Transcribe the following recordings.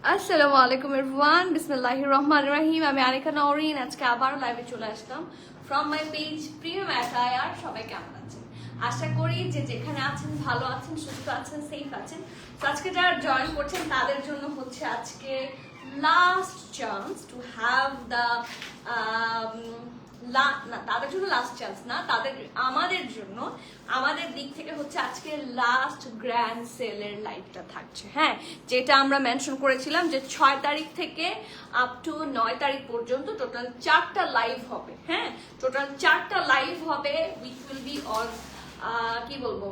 আসসালামু আলাইকুম এভরিওয়ান, বিসমিল্লাহির রহমানির রহিম। আমি আনিকা নওরিন আজকে আবার লাইভে চলে আসলাম from my page premium attire. সবাই কেমন আছেন? আশা করি যে যেখানে আছেন ভালো আছেন, সুস্থ আছেন, সেফ আছেন। তো আজকে যারা জয়েন করছেন তাদের জন্য হচ্ছে আজকে last chance to have the না, তাদের জন্য লাস্ট চান্স না, আমাদের জন্য আমাদের দিক থেকে হচ্ছে আজকে লাস্ট গ্র্যান্ড সেলের লাইভটা থাকছে। হ্যাঁ, যেটা আমরা মেনশন করেছিলাম যে 6 তারিখ থেকে আপ টু 9 তারিখ পর্যন্ত টোটাল 4টা লাইভ হবে। হ্যাঁ, টোটাল 4টা লাইভ হবে, উইচ উইল বি অন কি বলবো,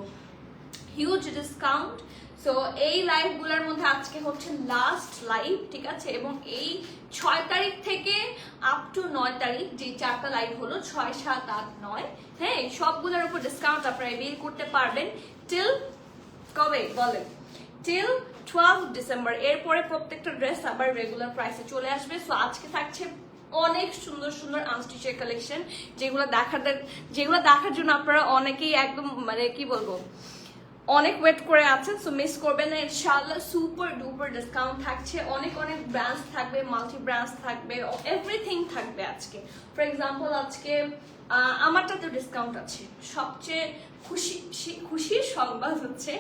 হিউজ ডিসকাউন্ট। সো এই লাইভগুলোর মধ্যে আজকে হচ্ছে লাস্ট লাইভ, ঠিক আছে? এবং এই 6 তারিখ থেকে আপ টু 9 তারিখ যে 4টা লাইভ হলো, 6, 7, 8, 9, হ্যাঁ, সবগুলোর উপর ডিসকাউন্ট আপনারা বের করতে পারবেন টিল কবে বলেন? Till 12 December. এরপরে প্রত্যেকটা ড্রেস আবার রেগুলার প্রাইসে চলে আসবে। সো আজকে থাকছে অনেক সুন্দর সুন্দর আনস্টিচের কালেকশন, যেগুলো দেখার জন্য আপনারা অনেকেই একদম মানে কি বলবো অনেক ওয়েট করে আছেন। সো মিস করবেন না, ইনশাআল্লাহ সুপার ডুপার ডিসকাউন্ট থাকছে। অনেক অনেক ব্র্যান্ডস থাকবে, মাল্টি ব্র্যান্ডস থাকবে, এভরিথিং থাকবে আজকে। ফর এক্সাম্পল আজকে আমারটাতেও ডিসকাউন্ট আছে। সবচেয়ে খুশির সংবাদ হচ্ছে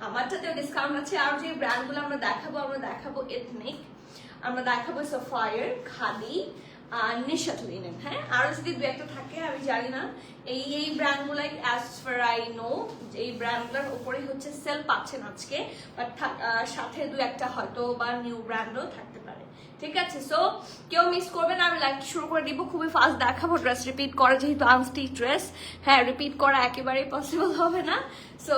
আমারটাতেও ডিসকাউন্ট আছে। আর যে ব্র্যান্ডগুলো আমরা দেখাবো এথনিক, আমরা দেখাবো সাফায়ার, খাদি, নিশাত লিনেন। হ্যাঁ, আরো যদি দু একটা থাকে আমি জানি না। এই ব্র্যান্ডগুলাই অ্যাজ ফার আই নো এই ব্র্যান্ডগুলোর উপরেই হচ্ছে সেল পাচ্ছেন আজকে, বাট সাথে দু একটা হয়তো বা নিউ ব্র্যান্ডও থাকতে পারে, ঠিক আছে? সো কেউ মিস করবে না, আমি লাইভ শুরু করে দিব। খুবই ফাস্ট দেখাবো, ড্রেস রিপিট করা যেহেতু আনস্টিচ ড্রেস, হ্যাঁ, রিপিট করা একেবারেই পসিবল হবে না। সো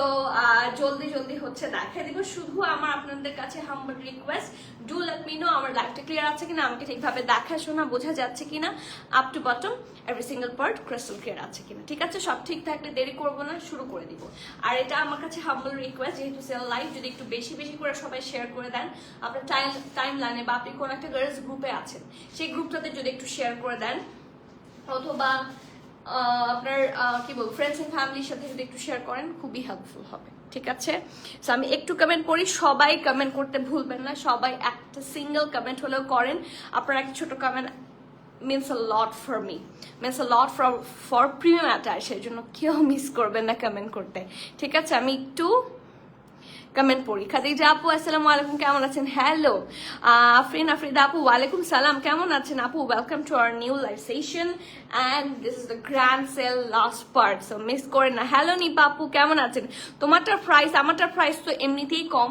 জলদি হচ্ছে দেখাই দিব। শুধু আমার আপনাদের কাছে humble request, do let me no আমার লাইভটা ক্লিয়ার আছে কিনা, আমাকে ঠিকভাবে দেখা শোনা বোঝা যাচ্ছে কিনা, up to bottom every single part crystal clear আছে কিনা, ঠিক আছে? সব ঠিক থাকলে দেরি করবো না, শুরু করে দিব। আর এটা আমার কাছে হাম্বল রিকোয়েস্ট, যেহেতু সেল লাইভ, যদি একটু বেশি করে সবাই শেয়ার করে দেন আপনার টাইম লাইনে, বা আপনি কোন একটা গার্লস গ্রুপে আছেন সেই গ্রুপটাতে যদি একটু শেয়ার করে দেন, অথবা আপনার কি বলবো ফ্রেন্ডস এন্ড ফ্যামিলির সাথে যদি একটু শেয়ার করেন, খুবই হেল্পফুল হবে, ঠিক আছে? সো আমি একটু কমেন্ট করি, সবাই কমেন্ট করতে ভুলবেন না, সবাই একটা সিঙ্গেল কমেন্ট হলেও করেন। আপনার একটা ছোট comment means a lot for me, means a lot for premium attire, সেই জন্য কেউ মিস করবেন না কমেন্ট করতে, ঠিক আছে? আমি একটু কমেন্ট পড়ি। খাদিজা আপু আসসালামু আলাইকুম, কেমন আছেন? হ্যালো আফরিদা আপু, ওয়ালাইকুম সালাম, কেমন আছেন আপু? Welcome to our new live session and this is the grand sale last part, so miss করেন না। হ্যালো নিপা আপু, কেমন আছেন? তোমারটার প্রাইস আমারটার প্রাইস তো এমনিতেই কম,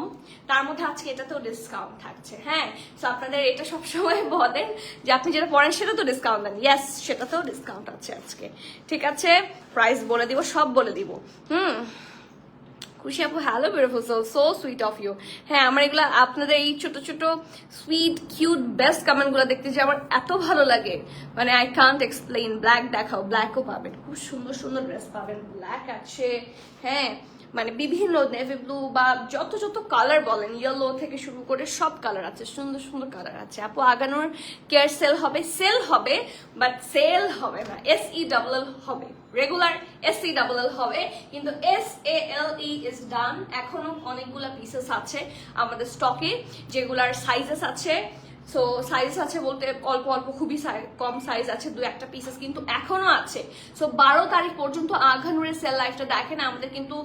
তার মধ্যে আজকে এটাতেও ডিসকাউন্ট থাকছে। হ্যাঁ, সো আপনাদের এটা সবসময় বলেন যে আপনি যেটা পড়েন সেটা তো ডিসকাউন্ট দেন। ইয়েস, সেটাতেও ডিসকাউন্ট আছে আজকে, ঠিক আছে? প্রাইস বলে দিব, সব বলে দিব। খুশি আপু, hello beautiful soul, so sweet of you. হ্যাঁ, আমার এগুলা আপনাদের এই ছোট ছোট সুইট কিউট বেস্ট কমেন্ট গুলো দেখতে যে আমার এত ভালো লাগে, মানে আই কান্ট এক্সপ্লেইন। ব্ল্যাক দেখাও, ব্ল্যাকও পাবেন, খুব সুন্দর সুন্দর ড্রেস পাবেন। ব্ল্যাক আছে, হ্যাঁ, মানে বিভিন্ন নেভি ব্লু বা যত কালার বলেন, ইয়েলো থেকে শুরু করে সব কালার আছে, সুন্দর সুন্দর কালার আছে। আপু আগানোর কেয়ার সেল হবে বাট সেল হবে না, SELL হবে, রেগুলার SELL হবে, কিন্তু SALE ইজ ডান। এখনো অনেকগুলা পিসেস আছে আমাদের স্টকে, যেগুলার সাইজেস আছে। সো সাইজ আছে বলতে অল্প খুবই কম সাইজ আছে, দু একটা পিসেস কিন্তু এখনো আছে। সো 12 তারিখ পর্যন্ত আঘানুরের সেল লাইভটা দেখেন। আমাদের কিন্তু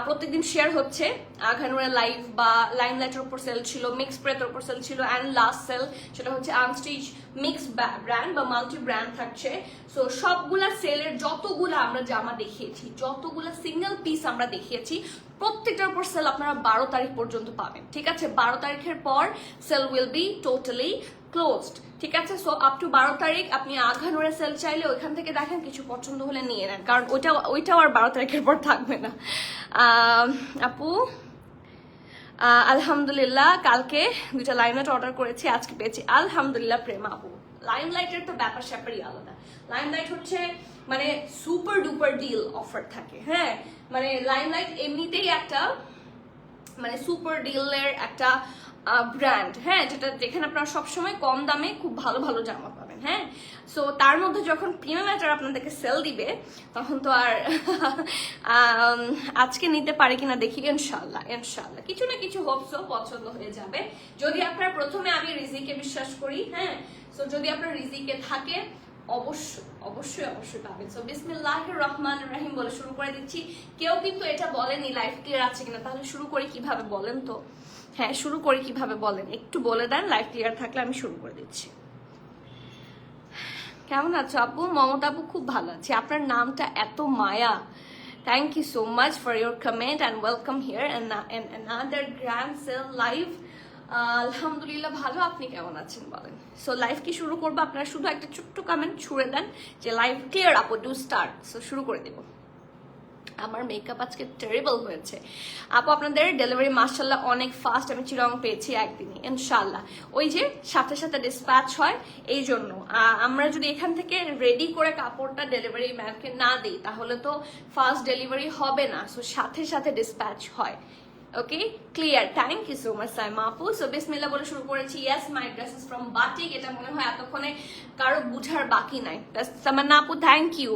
প্রত্যেকদিন শেয়ার হচ্ছে আঘানুরের লাইভ, বা লাইমলাইটের উপর সেল ছিল, মিক্স প্রেতের উপর সেল ছিল, অ্যান্ড লাস্ট সেল সেটা হচ্ছে আনস্টিচ মিক্স ব্র্যান্ড বা মাল্টি ব্র্যান্ড থাকছে। সো সবগুলা সেলের যতগুলা আমরা জামা দেখিয়েছি, যতগুলা সিঙ্গেল পিস আমরা দেখিয়েছি, প্রত্যেকটার উপর সেল আপনারা 12 তারিখ পর্যন্ত পাবেন, ঠিক আছে? 12 তারিখের পর sale will be totally closed, ঠিক আছে? সো আপ টু 12 তারিখ আপনি আঘানুরে সেল চাইলে ওইখান থেকে দেখেন, কিছু পছন্দ হলে নিয়ে নেন, কারণ ওইটাও আর 12 তারিখের পর থাকবে না। আপু আলহামদুলিল্লাহ, কালকে 2টা লাইমলাইট অর্ডার করেছি, আজকে পেয়েছি আলহামদুলিল্লাহ। প্রেমা আপু, লাইমলাইটের তো ব্যাপার স্যাপারই আলাদা। লাইমলাইট হচ্ছে মানে সুপার ডুপার ডিল অফার থাকে। হ্যাঁ, মানে লাইমলাইট এমনিতেই একটা মানে সুপার ডিলের একটা ব্র্যান্ড, হ্যাঁ, যেখানে আপনারা সবসময় কম দামে খুব ভালো জামা পাবেন। হ্যাঁ। সো তার মধ্যে যখন প্রিমিয়াম ম্যাটার আপনাদেরকে সেল দিবে তখন তো আর আজকে নিতে পারি কিনা দেখি, ইনশাল্লাহ ইনশাল্লাহ কিছু না কিছু হোপসো পছন্দ হয়ে যাবে। যদি আপনারা প্রথমে আমি রিজিকে বিশ্বাস করি, হ্যাঁ, সো যদি আপনার রিজিকে থাকে অবশ্যই অবশ্যই অবশ্যই পাবেন। সো বিসমিল্লাহির রহমানির রহিম বলে শুরু করে দিচ্ছি। কেউ কিন্তু এটা বলেনি লাইফ ক্লিয়ার আছে কিনা, তাহলে শুরু করি কিভাবে বলেন তো? হ্যাঁ, শুরু করি কিভাবে বলেন, একটু বলে দেন। লাইফ ক্লিয়ার থাকলে আমি শুরু করে দিচ্ছি। কেমন আছো আপু? মমতা আপু খুব ভালো আছি। আপনার নামটা এত মায়া। Thank you so much for your comment and welcome here and another grand sale live. আলহামদুলিল্লাহ ভালো, আপনি কেমন আছেন বলেন। সো লাইভ কি শুরু করবো? আপনারা শুধু একটা ছোট্ট কমেন্ট ছুড়ে দেন যে লাইভ ক্লিয়ার আপু, ডু স্টার্ট। সো শুরু করে দেবো। আমার মেকআপ আজকে টেরিবল হয়েছে আপু। আপনাদের ডেলিভারি মাশাআল্লাহ অনেক ফাস্ট, আমি চিরং পেয়েছি একদিনই ইনশাআল্লাহ। ওই যে সাথে সাথে ডিসপ্যাচ হয়, এই জন্য আমরা যদি এখান থেকে রেডি করে কাপড়টা ডেলিভারি ম্যানকে না দিই তাহলে তো ফাস্ট ডেলিভারি হবে না। সো সাথে সাথে ডিসপ্যাচ হয়। Okay clear, thank you so much Saima আপু। সো বিসমিল্লাহ বলে শুরু করেছি। Yes, my dress is from batik. এটা মনে হয় এতক্ষণে কারো বুঝার বাকি নাই। তামান্না আপু থ্যাংক ইউ।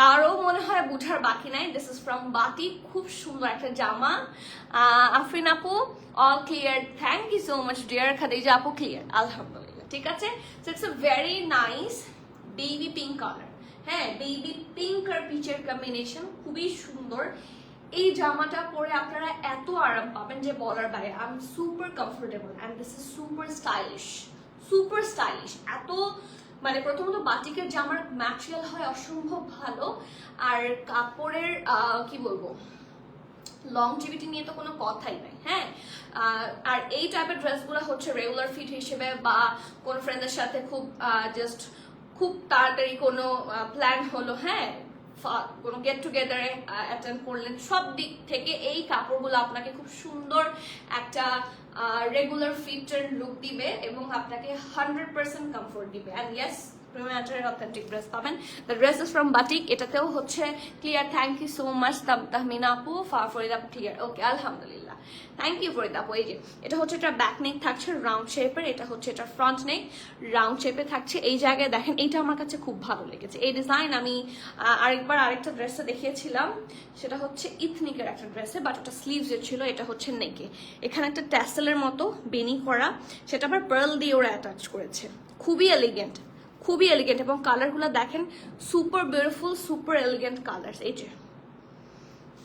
কারো মনে হয় বুঝার বাকি নাই। দিস ইজ ফ্রম বাটিক, খুব সুন্দর একটা জামা। আফরিন আপু all clear, thank you so much dear. Khadija আপু ক্লিয়ার, আলহামদুলিল্লাহ ঠিক আছে। So it's a very nice baby pink colour. হ্যাঁ, বেবি পিঙ্ক আর পিচের কম্বিনেশন খুবই সুন্দর। এই জামাটা পরে আপনারা এত আরাম পাবেন যে বলার বাইরে। I am super comfortable and this is super stylish, super stylish. এত মানে প্রথমত বাটিকের জামার ম্যাটেরিয়াল হয় অসম্ভব ভালো, আর কাপড়ের কি বলবো লংজিভিটি নিয়ে তো কোনো কথাই নাই। হ্যাঁ, আর এই টাইপের ড্রেসগুলো হচ্ছে রেগুলার ফিট হিসেবে বা কোনো ফ্রেন্ডের সাথে জাস্ট খুব তাড়াতাড়ি কোনো প্ল্যান হলো, হ্যাঁ, কোনো গেট টুগেদারে অ্যাটেন্ড করলেন, সব দিক থেকে এই কাপড়গুলো আপনাকে খুব সুন্দর একটা রেগুলার ফিটের লুক দিবে এবং আপনাকে 100% কমফোর্ট দিবে। অ্যান্ড ইয়েস, প্রিমিয়ামের অথেন্টিক ড্রেস পাবেন। The dress is from batik. এটাতেও হচ্ছে clear, thank you so much Tahmina আপু। ফরিদা আপু ক্লিয়ার, ওকে আলহামদুলিল্লাহ, থ্যাংক ইউ ফরিদা আপু। এই যে এটা হচ্ছে এটা ব্যাক নেক থাকছে রাউন্ড শেপের, এটা হচ্ছে এটা ফ্রন্ট নেক রাউন্ড শেপে থাকছে। এই জায়গায় দেখেন, এইটা আমার কাছে খুব ভালো লেগেছে এই ডিজাইন। আমি আরেকটা ড্রেসে দেখিয়েছিলাম, সেটা হচ্ছে ইথনিকের একটা ড্রেসে, বাট ওটা স্লিভসের ছিল, এটা হচ্ছে নেকে। এখানে একটা ট্যাসেলের মতো বেনি করা, সেটা আবার পার্ল দিয়ে ওরা অ্যাটাচ করেছে। খুবই এলিগেন্ট, খুবই এলিগেন্ট, এবং কালারগুলো দেখেন super beautiful, super elegant colour. এই যে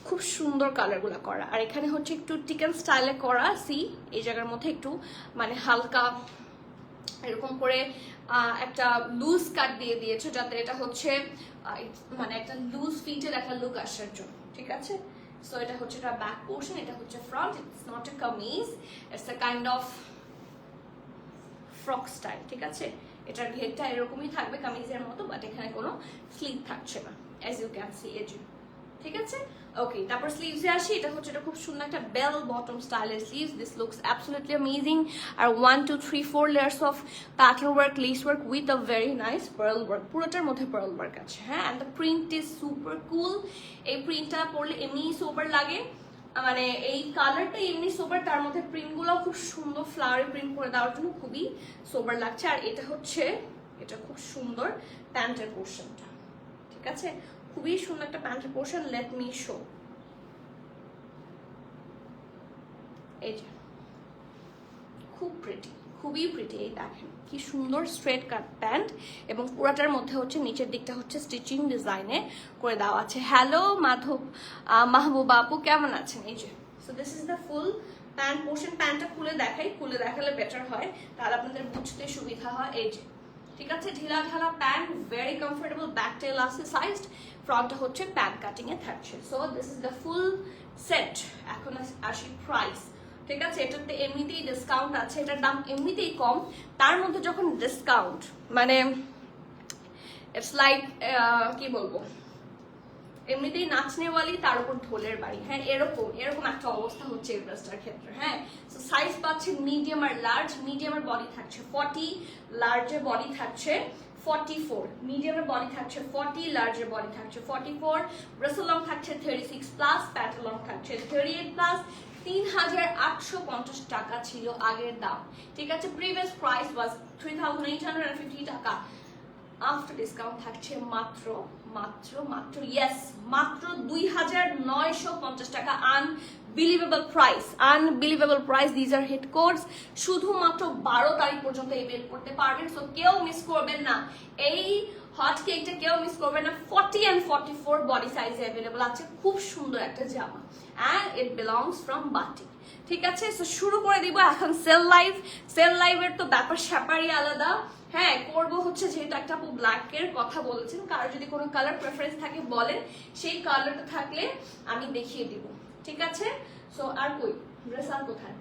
খুব সুন্দর কালারগুলো করা। আর এখানে হচ্ছে একটু টিকেন স্টাইলে করা, সি এই জায়গার মধ্যে একটু মানে হালকা এরকম করে একটা লুজ কাট দিয়ে দিয়েছে, যাতে এটা হচ্ছে মানে একটা লুজ ফিটের একটা লুক আসার জন্য, ঠিক আছে। সো এটা হচ্ছে এটা ব্যাক পোর্শন, এটা হচ্ছে front. It's not a kameez, it's a kind of frock style, ঠিক আছে। এটার ঘেরটা এরকমই থাকবে কামিজের মতো, বাট এখানে কোনো স্লিভ থাকছে না, as you can see edge, ঠিক আছে। ওকে, তারপর স্লিভসে আসি। এটা হচ্ছে এটা খুব সুন্দর একটা বেল বটম স্টাইলের sleeves. This looks absolutely amazing. আর 1 2 3 4 layers of pattern work, lace work with a very nice pearl work. পুরোটার মধ্যে পার্ল ওয়ার্ক আছে, হ্যাঁ। And the print is super cool. এই প্রিন্টটা পরলে এমনি সোবার লাগে, মানে এই কালারটা এমনি সোবার, তার মধ্যে প্রিন্টগুলো খুব সুন্দর ফ্লাওয়ারি প্রিন্ট করে দেওয়ার জন্য খুবই সোবার লাগছে। আর এটা হচ্ছে এটা খুব সুন্দর প্যান্টের পোর্শনটা, ঠিক আছে। খুবই সুন্দর একটা প্যান্টের পোর্শন। Let me show. এই যে খুব প্রিটি, খুবই প্রিটি। এই দেখেন কি সুন্দর স্ট্রেট কাট প্যান্ট, এবং পুরাটার মধ্যে হচ্ছে নিচের দিকটা হচ্ছে স্টিচিং ডিজাইনে করে দেওয়া আছে। হ্যালো মাহবুবা আপু কেমন আছেন? এই যে so this is the full pant portion. প্যান্টটা খুলে দেখাই, খুলে দেখালে বেটার হয়, তাহলে আপনাদের বুঝতে সুবিধা হয়। এই যে ঠিক আছে, ঢিলা ঢালা প্যান্ট, ভেরি কমফোর্টেবল, ব্যাকটা ইলাস্টিসাইজড, ফ্রন্টটা হচ্ছে প্যান্ট কাটিং এ থাকছে। So this is the full set. এখন আসি প্রাইস, ঠিক আছে। এটাতে এমনিতেই ডিসকাউন্ট আছে, এটার দাম এমনিতেই কম, তার মধ্যে যখন ডিসকাউন্ট মানে ইটস লাইক কি বলবো, এমনিতেই নাচনেওয়ালি তার উপর ঢোলের বাড়ি, হ্যাঁ, এরকম একটা অবস্থা হচ্ছে এই ড্রেসটার ক্ষেত্রে, হ্যাঁ। সো সাইজ পাচ্ছেন মিডিয়াম আর লার্জ। মিডিয়ামের বডি থাকছে 40, লার্জের বডি থাকছে 44, মিডিয়ামের বডি থাকছে 40, লার্জের বডি থাকছে 44, ব্রেসের লং থাকছে 36 প্লাস, প্যান্টের লং থাকছে 38 প্লাস। 3850 টাকা ছিল আগের দাম, ঠিক আছে। প্রিভিয়াস প্রাইস ওয়াজ 3850 টাকা। আফটার ডিসকাউন্ট থাকছে মাত্র মাত্র মাত্র ইয়েস মাত্র 2950 টাকা। Unbelievable price, unbelievable price. These are hit codes. শুধুমাত্র 12 তারিখ পর্যন্ত এই বের করতে পারবেন, সো কেউ মিস করবেন না। এই হট কেকটা কেউ মিস করবেন না। 40 and 44 বডি সাইজে অ্যাভেলেবল আছে। খুব সুন্দর একটা জামা, and it belongs from batik. ঠিক আছে, সো শুরু করে দিব এখন সেল লাইভ। সেল লাইভের তো ব্যাপার স্যাপারই আলাদা। হ্যাঁ, করবো হচ্ছে যেহেতু একটা আপু ব্ল্যাকের কথা বলেছেন, কারো যদি কোনো কালার প্রেফারেন্স থাকে বলেন, সেই কালারটা থাকলে আমি দেখিয়ে দিব। ঠিক আছে, সো আর কই ড্রেস আর কোথায়?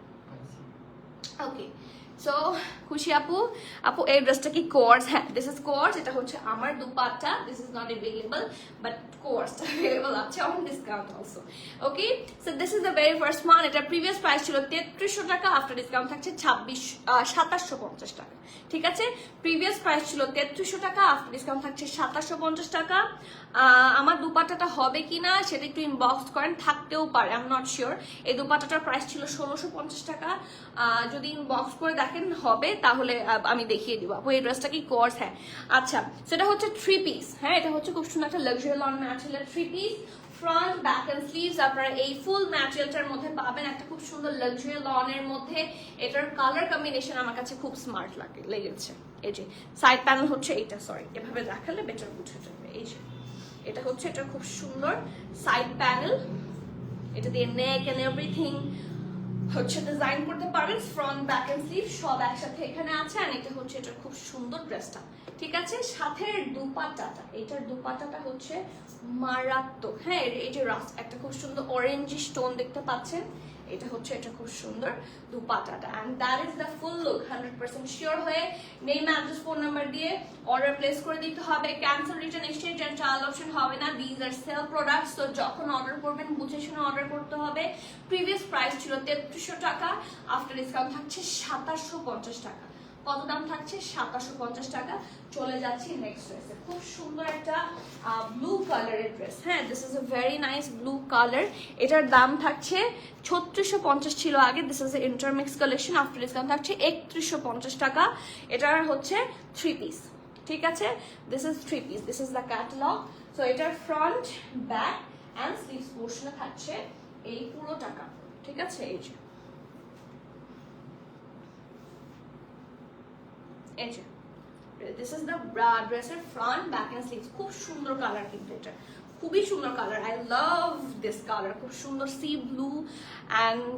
ওকে, সো খুশি আপু, আপু এই ড্রেসটা কি কোর্স? হ্যাঁ, দিস ইজ কোর্স। এটা হচ্ছে আমার dupatta. This is not available, but কোর্সটা অ্যাভেলেবল আছে on discount also. Okay, so this is the very first one. এটা প্রিভিয়াস প্রাইস ছিল 3300 টাকা, আফটার ডিসকাউন্ট থাকছে 2750 টাকা। ঠিক আছে, প্রিভিয়াস প্রাইস ছিল 3300 টাকা, আফটার ডিসকাউন্ট থাকছে 2750 টাকা। আমার দুপাট্টাটা হবে কিনা সেটা একটু ইনবক্স করেন, থাকতেও পারে, আই এম নট শিওর। এই দুপাট্টাটার প্রাইস ছিল 1650 টাকা। যদি ইনবক্স করে দেখেন হবে তাহলে আমি দেখিয়ে দিব। আপু এই ড্রেসটা কি কোর্স? হ্যাঁ, আচ্ছা, সেটা হচ্ছে 3 পিস। হ্যাঁ, এটা হচ্ছে খুব সুন্দর একটা luxury lawn material 3 piece. Front, back and sleeves আপনারা এই ফুল ম্যাটেরিয়ালটার মধ্যে পাবেন, একটা খুব সুন্দর লাক্সারি লনের মধ্যে। এটার কালার কম্বিনেশন আমার কাছে খুব স্মার্ট লেগেছে। এই যে সাইড প্যানেল হচ্ছে এইটা, সরি এভাবে দেখালে বেটার বুঝে যাবে। এই যে এটা হচ্ছে, এটা খুব সুন্দর সাইড প্যানেল। এটা দিয়ে নেক এন্ড এভরিথিং হচ্ছে ডিজাইন করতে পারেন। ফ্রন্ট, ব্যাক এন্ড স্লিভ সব একসাথে এখানে আছে। আর এটা হচ্ছে এটা খুব সুন্দর ড্রেসটা। ঠিক আছে, সাথে দুপাট্টাটা, এটার দুপাট্টাটা হচ্ছে মারাত্মক। হ্যাঁ, এই যে একটা খুব সুন্দর অরেঞ্জ স্টোন দেখতে পাচ্ছেন, এটা হচ্ছে এটা খুব সুন্দর দুপাট্টাটা। And that is the full look. 100% sure হয়ে নেম, অ্যাড্রেস, ফোন নাম্বার দিয়ে অর্ডার প্লেস করে দিতে হবে। Cancel, return, exchange and trial option হবে না। দিজ আর সেল প্রোডাক্টস, তো যখন অর্ডার করবেন বুঝে শুনে অর্ডার করতে হবে। প্রিভিয়াস প্রাইস ছিল 3300 টাকা, আফটার ডিসকাউন্ট থাকছে 2750 টাকা। কত দাম থাকছে? 2750 টাকা। চলে যাচ্ছি নেক্সট ড্রেসে। খুব সুন্দর একটা ব্লু কালারের ড্রেস। হ্যাঁ, this is a very nice blue colour. এটার দাম থাকছে 3650 ছিল আগে। This is a intermix collection, after discount থাকছে 3150 টাকা। এটার হচ্ছে 3 পিস। ঠিক আছে, this is 3 piece. This is the catalogue. So এটার ফ্রন্ট, ব্যাক অ্যান্ড স্লিভস পোর্শনে থাকছে এই পুরো টাকা। ঠিক আছে, এই যে দিস ইজ দ্য ড্রেসের ফ্রন্ট, ব্যাক এন্ড স্লিভস। খুব সুন্দর কালার, কিন্তু এটা খুবই সুন্দর colour. I love this colour. খুব সুন্দর sea blue and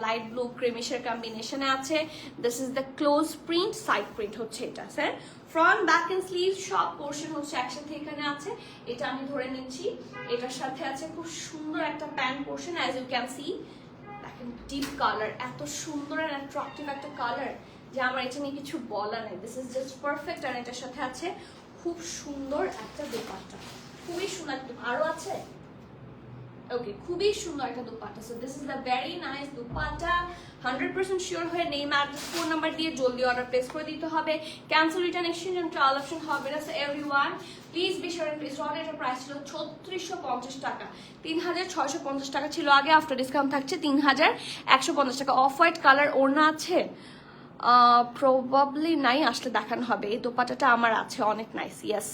light blue ক্রিমিশের কম্বিনেশনে আছে। This is the close print, side print হচ্ছে এটা। Sir front, back and sleeve সব পোর্শন হচ্ছে একসাথে এখানে আছে। এটা আমি ধরে নিচ্ছি। এটার সাথে আছে খুব সুন্দর একটা pant portion, as you can see. দেখেন ডিপ কালার, এত সুন্দর অ্যান্ড অ্যাট্রাকটিভ একটা কালার যে আমার এটা নিয়ে কিছু বলা নেই। This is just perfect. আর এটার সাথে আছে খুব সুন্দর একটা দোপাট্টা, খুবই সুন্দর। আরো আছে, ওকে, খুবই সুন্দর একটা dupatta. So this is the very nice dupatta. 100% sure হয়ে নেম, অ্যাড্রেস, ফোন নাম্বার দিয়ে জলদি অর্ডার প্লেস করে দিতে হবে। Cancel, return, exchange and trial option হবে না। So everyone please be sure and please order. এটার প্রাইস ছিল 3650 টাকা, 3650 টাকা ছিল আগে, আফটার ডিসকাউন্ট থাকছে 3150 টাকা। অফ হোয়াইট কালার ওড়না আছে, প্রবাবলি নাই, আসলে দেখানো হবে। এই দোপাট্টাটা আমার আছে, অনেক নাইস। ইয়েস,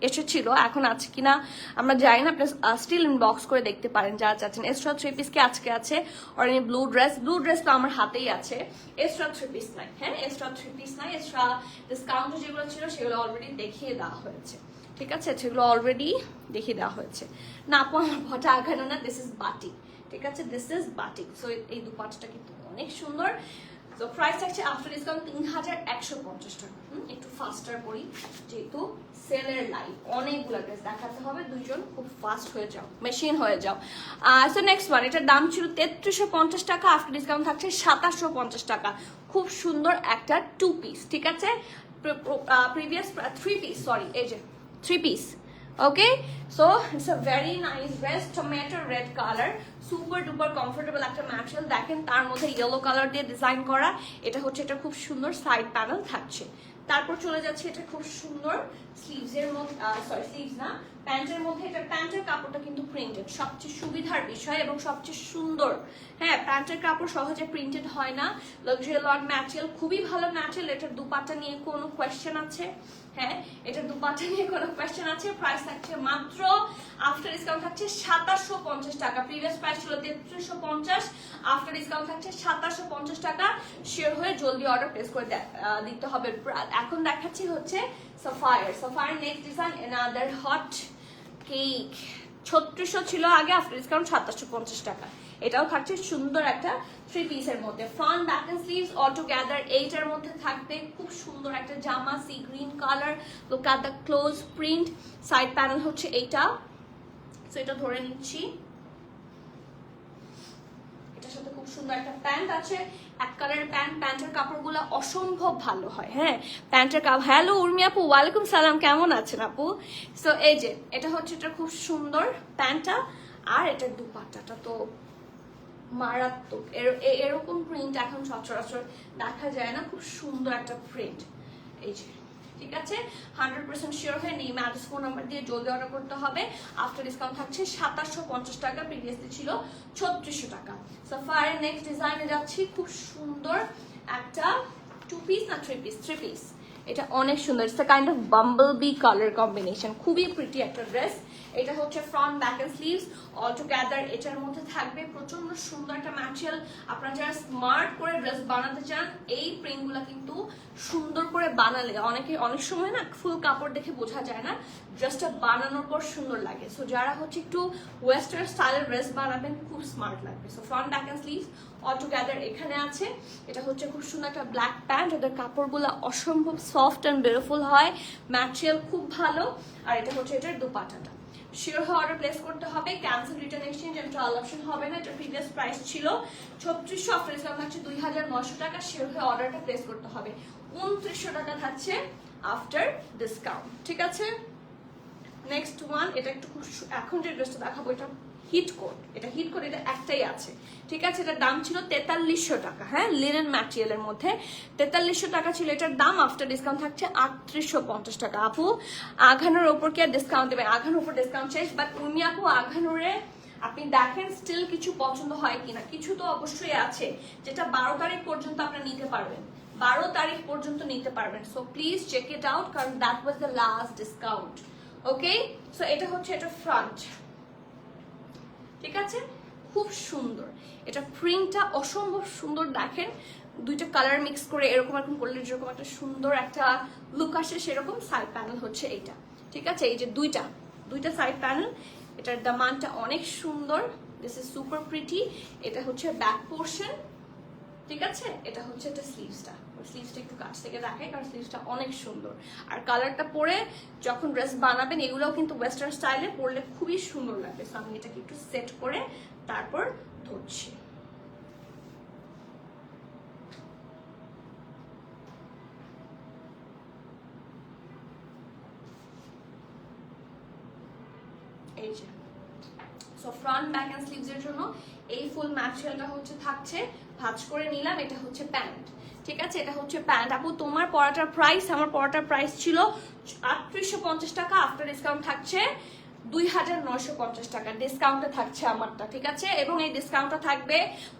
এসেছিল, এখন আছে কিনা আমরা জানি না। প্লাস স্টিল ইনবক্স করে দেখতে পারেন যারা চাচ্ছেন। এক্সট্রা 3 পিস কি আজকে আছে? আর এই ব্লু ড্রেস তো আমার হাতেই আছে। এক্সট্রা 3 পিস নাই। হ্যাঁ, এক্সট্রা 3 পিস নাই। এক্সট্রা ডিসকাউন্টে যেগুলো ছিল সেগুলো অলরেডি দেখিয়ে দেওয়া হয়েছে। ঠিক আছে, সেগুলো অলরেডি দেখিয়ে দেওয়া হয়েছে। না আপু, আমার ভটা আগানো না। This is batik. ঠিক আছে, দিস ইজ বাটিক। সো এই দুপাট্টাটা কিন্তু অনেক সুন্দর। তো প্রাইস থাকছে আফটার ডিসকাউন্ট 3150 টাকা। একটু ফাস্টার করি যেহেতু সেলের লাইভ, অনেকগুলো ড্রেস দেখাতে হবে। দুইজন খুব ফাস্ট হয়ে যাও, মেশিন হয়ে যাও। সো নেক্সট ওয়ান, এটার দাম ছিল 3350 টাকা, আফটার ডিসকাউন্ট থাকছে 2750 টাকা। খুব সুন্দর একটা 2 পিস। ঠিক আছে, প্রিভিয়াস 3 পিস, সরি, এই যে 3 piece. Okay, so it's a very nice dress, tomato red color, super duper comfortable একটা ম্যাটেরিয়াল। দেখেন তার মধ্যে ইয়েলো কালার দিয়ে ডিজাইন করা। এটা হচ্ছে, এটা খুব সুন্দর সাইড প্যানেল থাকছে। তারপর চলে যাচ্ছে এটা খুব সুন্দর স্লিভসের মধ্যে, সরি স্লিভস না, প্যান্টের মধ্যে। এটা প্যান্টের কাপড়টা কিন্তু প্রিন্টেড, সবচেয়ে সুবিধার বিষয় এবং সবচেয়ে সুন্দর। হ্যাঁ, প্যান্টের কাপড় সহজে প্রিন্টেড হয় না। লাক্সারি লন ম্যাটেরিয়াল, খুবই ভালো ম্যাটেরিয়াল। এটার দুপাট্টা নিয়ে কোনো কোয়েশ্চেন আছে? হ্যাঁ, এটা দুপাট্টা নিয়ে কোনো কোয়েশ্চেন আছে? প্রাইস থাকছে মাত্র আফটার ডিসকাউন্ট থাকছে 2750 টাকা। প্রিভিয়াস প্রাইস ছিল 3350, আফটার ডিসকাউন্ট থাকছে 2750 টাকা। শেয়ার হয়ে জলদি অর্ডার প্লেস করে দিতে হবে। এখন দেখাচ্ছি হচ্ছে Sapphire next design, another hot cake. 3600 ছিল আগে, আফটার ডিসকাউন্ট 2750 টাকা। এটাও থাকছে সুন্দর একটা 3 পিসের মধ্যে, front back and sleeves all together. এইটার মধ্যে থাকবে খুব সুন্দর একটা জামা, sea green colour, look at the close print. Side panel হচ্ছে এইটা, সো এটা ধরে নিচ্ছি। এটার সাথে খুব সুন্দর একটা প্যান্ট আছে, এক কালারের প্যান্ট। প্যান্টের কাপড়গুলো অসম্ভব ভালো হয়। হ্যাঁ, প্যান্টের কাপড়। হ্যালো উর্মি আপু, ওয়ালাইকুম সালাম, কেমন আছেন আপু? সো এই যে এটা হচ্ছে, এটা খুব সুন্দর প্যান্টটা, আর এটার দুপাট্টাটা তো মারাত্মক। এরকম প্রিন্ট এখন সচরাচর দেখা যায় না, খুব সুন্দর একটা প্রিন্ট। এই যে ঠিক আছে, 100% শিওর হয়ে নেই ম্যাড্রেস ফোন নাম্বার দিয়ে জলদি অর্ডার করতে হবে। আফটার ডিসকাউন্ট থাকছে 2750 টাকা, প্রিভিয়াসলি ছিল 3600 টাকা। সাফায়ারের নেক্সট ডিজাইনে যাচ্ছি, খুব সুন্দর একটা 2 পিস না 3 পিস, 3 পিস। এটা অনেক সুন্দর, it's a kind of bumble bee colour combination, খুবই প্রিটি একটা ড্রেস। এটা হচ্ছে front back and sleeves all together. এটার মধ্যে থাকবে প্রচন্ড সুন্দর একটা ম্যাটেরিয়াল। আপনারা যারা স্মার্ট করে ড্রেস বানাতে চান, এই প্রিন্টগুলো কিন্তু সুন্দর করে বানালে অনেক সময় না ফুল কাপড় দেখে বোঝা যায় না, ড্রেসটা বানানোর পর সুন্দর লাগে। সো যারা হচ্ছে একটু ওয়েস্টার্ন স্টাইলের ড্রেস বানাবেন, খুব স্মার্ট লাগবে। So front back and sleeves all together এখানে আছে। এটা হচ্ছে খুব সুন্দর একটা ব্ল্যাক প্যান্ট, এটার কাপড়গুলো অসম্ভব সফট অ্যান্ড বিউটিফুল হয়, ম্যাটেরিয়াল খুব ভালো। আর এটা হচ্ছে এটার দুপাট্টাটা। শিওর হয়ে অর্ডার প্লেস করতে হবে, cancel return exchange and trial option হবে না। এটা প্রিভিয়াস প্রাইস ছিল 3600, আফটার ডিসকাউন্ট থাকছে 2900 টাকা। শিওর হয়ে অর্ডারটা প্লেস করতে হবে। 2900 টাকা থাকছে আফটার ডিসকাউন্ট, ঠিক আছে। নেক্সট ওয়ান, এটা একটু এখন যে ড্রেসটা দেখাবো এটা হিট কোট। এটা হিট কোট, এটা একটাই আছে, ঠিক আছে। এটার দাম ছিল 4300 টাকা। হ্যাঁ, লিনেন ম্যাটেরিয়ালের মধ্যে 4300 টাকা ছিল এটার দাম। আফটার ডিসকাউন্ট থাকছে 3850 টাকা। আপু আঘানোর ওপর কি আর ডিসকাউন্ট দেবে? আঘানোর উপর ডিসকাউন্ট শেষ, বাট উনি আপু আঘানোরে আপনি দেখেন স্টিল কিছু পছন্দ হয় কিনা। কিছু তো অবশ্যই আছে যেটা 12 তারিখ পর্যন্ত আপনি নিতে পারবেন, 12 তারিখ পর্যন্ত নিতে পারবেন। So please check it out, কারণ that was the last discount. Okay, so এটা হচ্ছে এটা ফ্রন্ট, ঠিক আছে, খুব সুন্দর। এটা প্রিন্টটা অসম্ভব সুন্দর, দেখেন দুইটা কালার মিক্স করে এরকম করলে যেরকম একটা সুন্দর একটা লুক আসে, সেরকম সাইড প্যানেল হচ্ছে এইটা, ঠিক আছে। এই যে দুইটা সাইড প্যানেল, এটার দামানটা অনেক সুন্দর, দিস ইজ সুপার প্রিটি। এটা হচ্ছে ব্যাক পোর্শন, ঠিক আছে। এটা হচ্ছে এটা স্লিভসটা একটু কাছ থেকে দেখাই, কারণ স্লিভসটা অনেক সুন্দর। আর কালারটা পরে যখন ড্রেস বানাবেন, এগুলোও কিন্তু ওয়েস্টার্ন স্টাইলে পরলে খুবই সুন্দর লাগবে। সো আমি এটাকে একটু সেট করে তারপর ধরছি। এই যে so front back and sleeves এর জন্য এই ফুল ম্যাটেরিয়ালটা হচ্ছে থাকছে, ভাঁজ করে নিলাম। এটা হচ্ছে প্যান্ট, ঠিক আছে। এটা হচ্ছে প্যান্ট। আপু তোমার পরাটার প্রাইস, আমার পরাটার প্রাইস ছিল 3850 টাকা, আফটার ডিসকাউন্ট থাকছে 2950 টাকা। ডিসকাউন্টে থাকছে আমারটা, ঠিক আছে। এবং এই ডিসকাউন্টটা থাকবে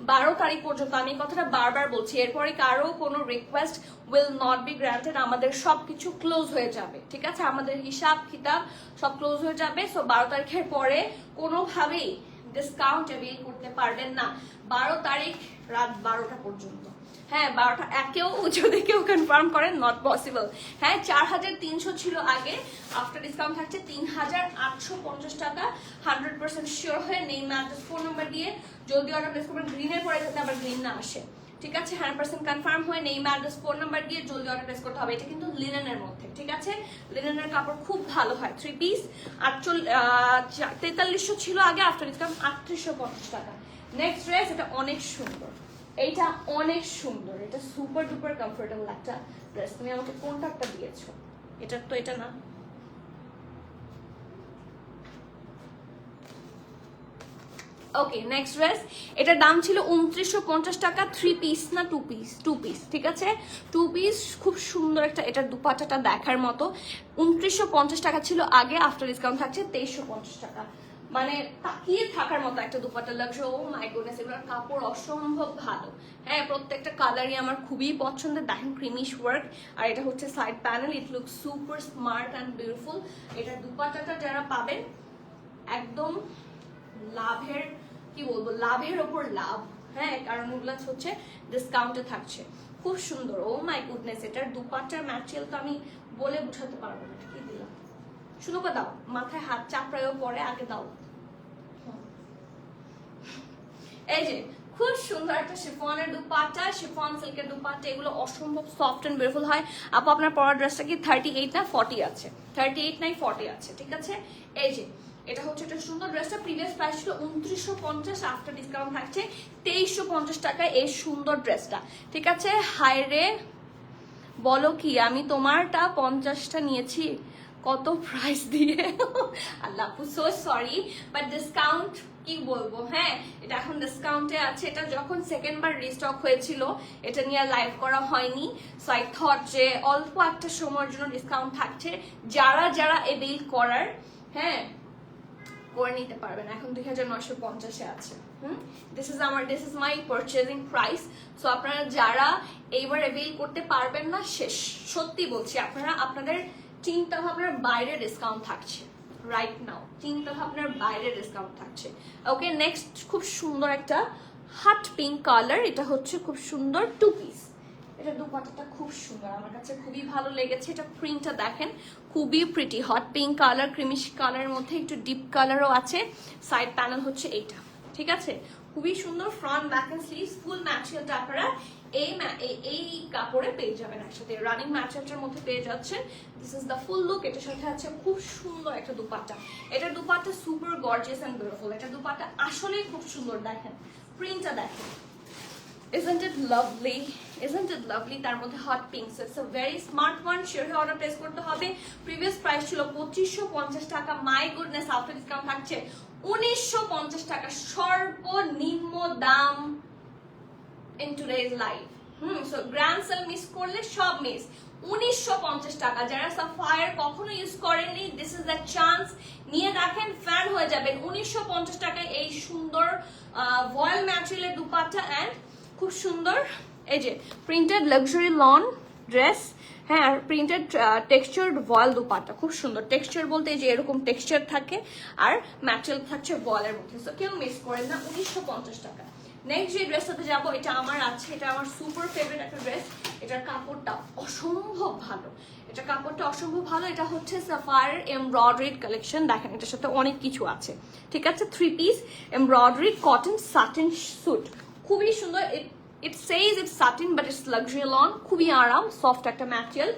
12 তারিখ পর্যন্ত। আমি এই কথাটা বারবার বলছি, এরপরে কারো কোনো request will not be granted. আমাদের সবকিছু ক্লোজ হয়ে যাবে, ঠিক আছে। আমাদের হিসাব কিতাব সব ক্লোজ হয়ে যাবে। সো 12 তারিখের পরে কোনোভাবেই ডিসকাউন্ট অ্যাভেল করতে পারবেন না 12 তারিখ রাত 12টা পর্যন্ত। হ্যাঁ, 12টা একেও যদি কেউ কনফার্ম করেন, নট পসিবল। হ্যাঁ, 4300 ছিল আগে, আফটার ডিসকাউন্ট থাকছে 3850 টাকা। 100% শিওর হয়ে নেম অ্যাড্রেস ফোন নাম্বার দিয়ে জলদি অর্ডার প্লেস করবেন। গ্রিনের পরে যাতে আবার গ্রিন না আসে, ঠিক আছে। 100% কনফার্ম হয়ে নেম অ্যাড্রেস ফোন নাম্বার দিয়ে জলদি অর্ডার প্লেস করতে হবে। এটা কিন্তু লিনেনের মধ্যে, ঠিক আছে। লিনেনের কাপড় খুব ভালো হয়। 3 পিস 4300 ছিল আগে, আফটার ডিসকাউন্ট 3850 টাকা। নেক্সট ড্রেস, এটা অনেক সুন্দর, এইটা অনেক সুন্দর, এটা সুপার ডুপার কমফোর্টেবল একটা ড্রেস। তুমি আমাকে কোনটা একটা দিয়েছো? এটা তো এটা না, ওকে। নেক্সট ড্রেস, এটার দাম ছিল 2950 টাকা। 3 পিস না 2 পিস? 2 পিস, ঠিক আছে। 2 পিস, খুব সুন্দর একটা, এটার দুপাট্টাটা দেখার মতো। 2950 টাকা ছিল আগে, আফটার ডিসকাউন্ট থাকছে 2350 টাকা। মানে তাকিয়ে থাকার মতো একটা দুপাট্টা লাগছে। ও মাই গুডনেস, এগুলোর কাপড় অসম্ভব ভালো। হ্যাঁ, প্রত্যেকটা কালারই আমার খুবই পছন্দের। দেখেন ক্রিমিশ ওয়ার্ক, আর এটা হচ্ছে side panel. It look super smart and beautiful. এটা দুপাট্টাটা যারা পাবেন একদম লাভের, কি বলবো, লাভের ওপর লাভ। হ্যাঁ, কারণ ওগুলো হচ্ছে ডিসকাউন্টে থাকছে। খুব সুন্দর। ও মাই গুডনেস, এটার দুপাট্টার ম্যাটেরিয়াল তো আমি বলে বুঝাতে পারবো না। কি দিলাম, শুধু দাও, মাথায় হাত চাপড়ায়ও পরে, আগে দাও। এই যে খুব সুন্দর একটা শিফনের দুপাট্টা, শিফন সিল্কের দুপাট্টা, এগুলো অসম্ভব সফট এন্ড বিউটিফুল হয়। আপু আপনার পরা ড্রেসটা কি 38 না 40 আছে? 38 নাই 40 আছে, ঠিক আছে। এই যে এটা হচ্ছে একটা সুন্দর ড্রেসটা, প্রিভিয়াস প্রাইস ছিল 2950, আফটার ডিসকাউন্ট থাকছে 2350 টাকায় এই সুন্দর ড্রেসটা, ঠিক আছে। হাই রে, বলো কি, আমি তোমারটা 50টা নিয়েছি, কত প্রাইস দিয়ে। আল্লাহ, সো সরি, বাট ডিসকাউন্ট কি বলবো। হ্যাঁ, এটা এখন ডিসকাউন্টে আছে। এটা যখন সেকেন্ড বার রিস্টক হয়েছিল, এটা নিয়ে লাইভ করা হয়নি। সো আই থট যে অল্প একটা সময়ের জন্য ডিসকাউন্ট থাকছে, যারা যারা এবেল করার, হ্যাঁ, করে নিতে পারবেন। এখন 2950-এ আছে। This is my purchasing price. So আপনারা যারা এইবার এবেল করতে পারবেন না, শেষ। সত্যি বলছি, আপনারা আপনাদের চিন্তা ভাবনার বাইরে ডিসকাউন্ট থাকছে রাইট নাও, চিন্তা ভাবনার বাইরে ডিসকাউন্ট থাকছে। ওকে, নেক্সট খুব সুন্দর একটা হট পিঙ্ক কালার। এটা হচ্ছে খুব সুন্দর টু পিস। এটা দুপাট্টাটা খুব সুন্দর, আমার কাছে খুবই ভালো লেগেছে। এটা প্রিন্টটা দেখেন, খুবই pretty. Hot pink colour, creamish কালারের মধ্যে একটু ডিপ কালারও আছে। সাইড প্যানেল হচ্ছে এইটা, ঠিক আছে। খুবই সুন্দর। ফ্রন্ট, ব্যাক এন্ড স্লিভস ফুল ম্যাটেরিয়ালটা আপনারা এই কাপড়ে পেয়ে যাবেন একসাথে, রানিং ম্যাটেরিয়ালটার মধ্যে পেয়ে যাচ্ছেন। This is the full look. এটার সাথে আছে খুব সুন্দর একটা দুপাট্টা। এটার dupatta super gorgeous and beautiful. এটা দুপাট্টা আসলেই খুব সুন্দর। দেখেন প্রিন্টটা, দেখেন, isn't it lovely, isn't it lovely? তার মধ্যে hot pink. So it's a very smart one. Sure হয়ে অর্ডার প্লেস করতে হবে। প্রিভিয়াস প্রাইস ছিল 2550 টাকা, মাই গুডনেস, আফটার ডিসকাউন্ট থাকছে 1950 টাকা, সর্বনিম্ন দাম in today's life. So grand sale miss করলে সব মিস। 1950 টাকা। যারা সাফায়ার কখনো ইউজ করেননি, দিস ইজ দ্য চান্স, নিয়ে দেখেন, ফ্যান হয়ে যাবেন। 1950 টাকায় এই সুন্দর ভয়েল ম্যাটেরিয়ালের দুপাট্টা অ্যান্ড খুব সুন্দর এই যে প্রিন্টেড লাক্সারি লন ড্রেস। হ্যাঁ, আর প্রিন্টেড টেক্সচার্ড ভয়েল দুপাট্টা, খুব সুন্দর। টেক্সচার বলতে যে এরকম টেক্সচার থাকে, আর ম্যাটেরিয়াল থাকছে ভয়েলের মধ্যে। সো কেউ মিস করেন না, 1950 টাকা। নেক্সট যে ড্রেসটাতে যাবো, এটা আমার আছে, এটা আমার সুপার ফেভারিট একটা ড্রেস। এটার কাপড়টা অসম্ভব ভালো, এটা কাপড়টা অসম্ভব ভালো। এটা হচ্ছে সাফায়ার এমব্রয়ডারিড কালেকশন। দেখেন এটার সাথে অনেক কিছু আছে, ঠিক আছে। 3 piece embroidered cotton satin suit, খুবই সুন্দর। It says it's satin but it's luxury lawn, খুবই আরাম, সফট একটা ম্যাটেরিয়াল।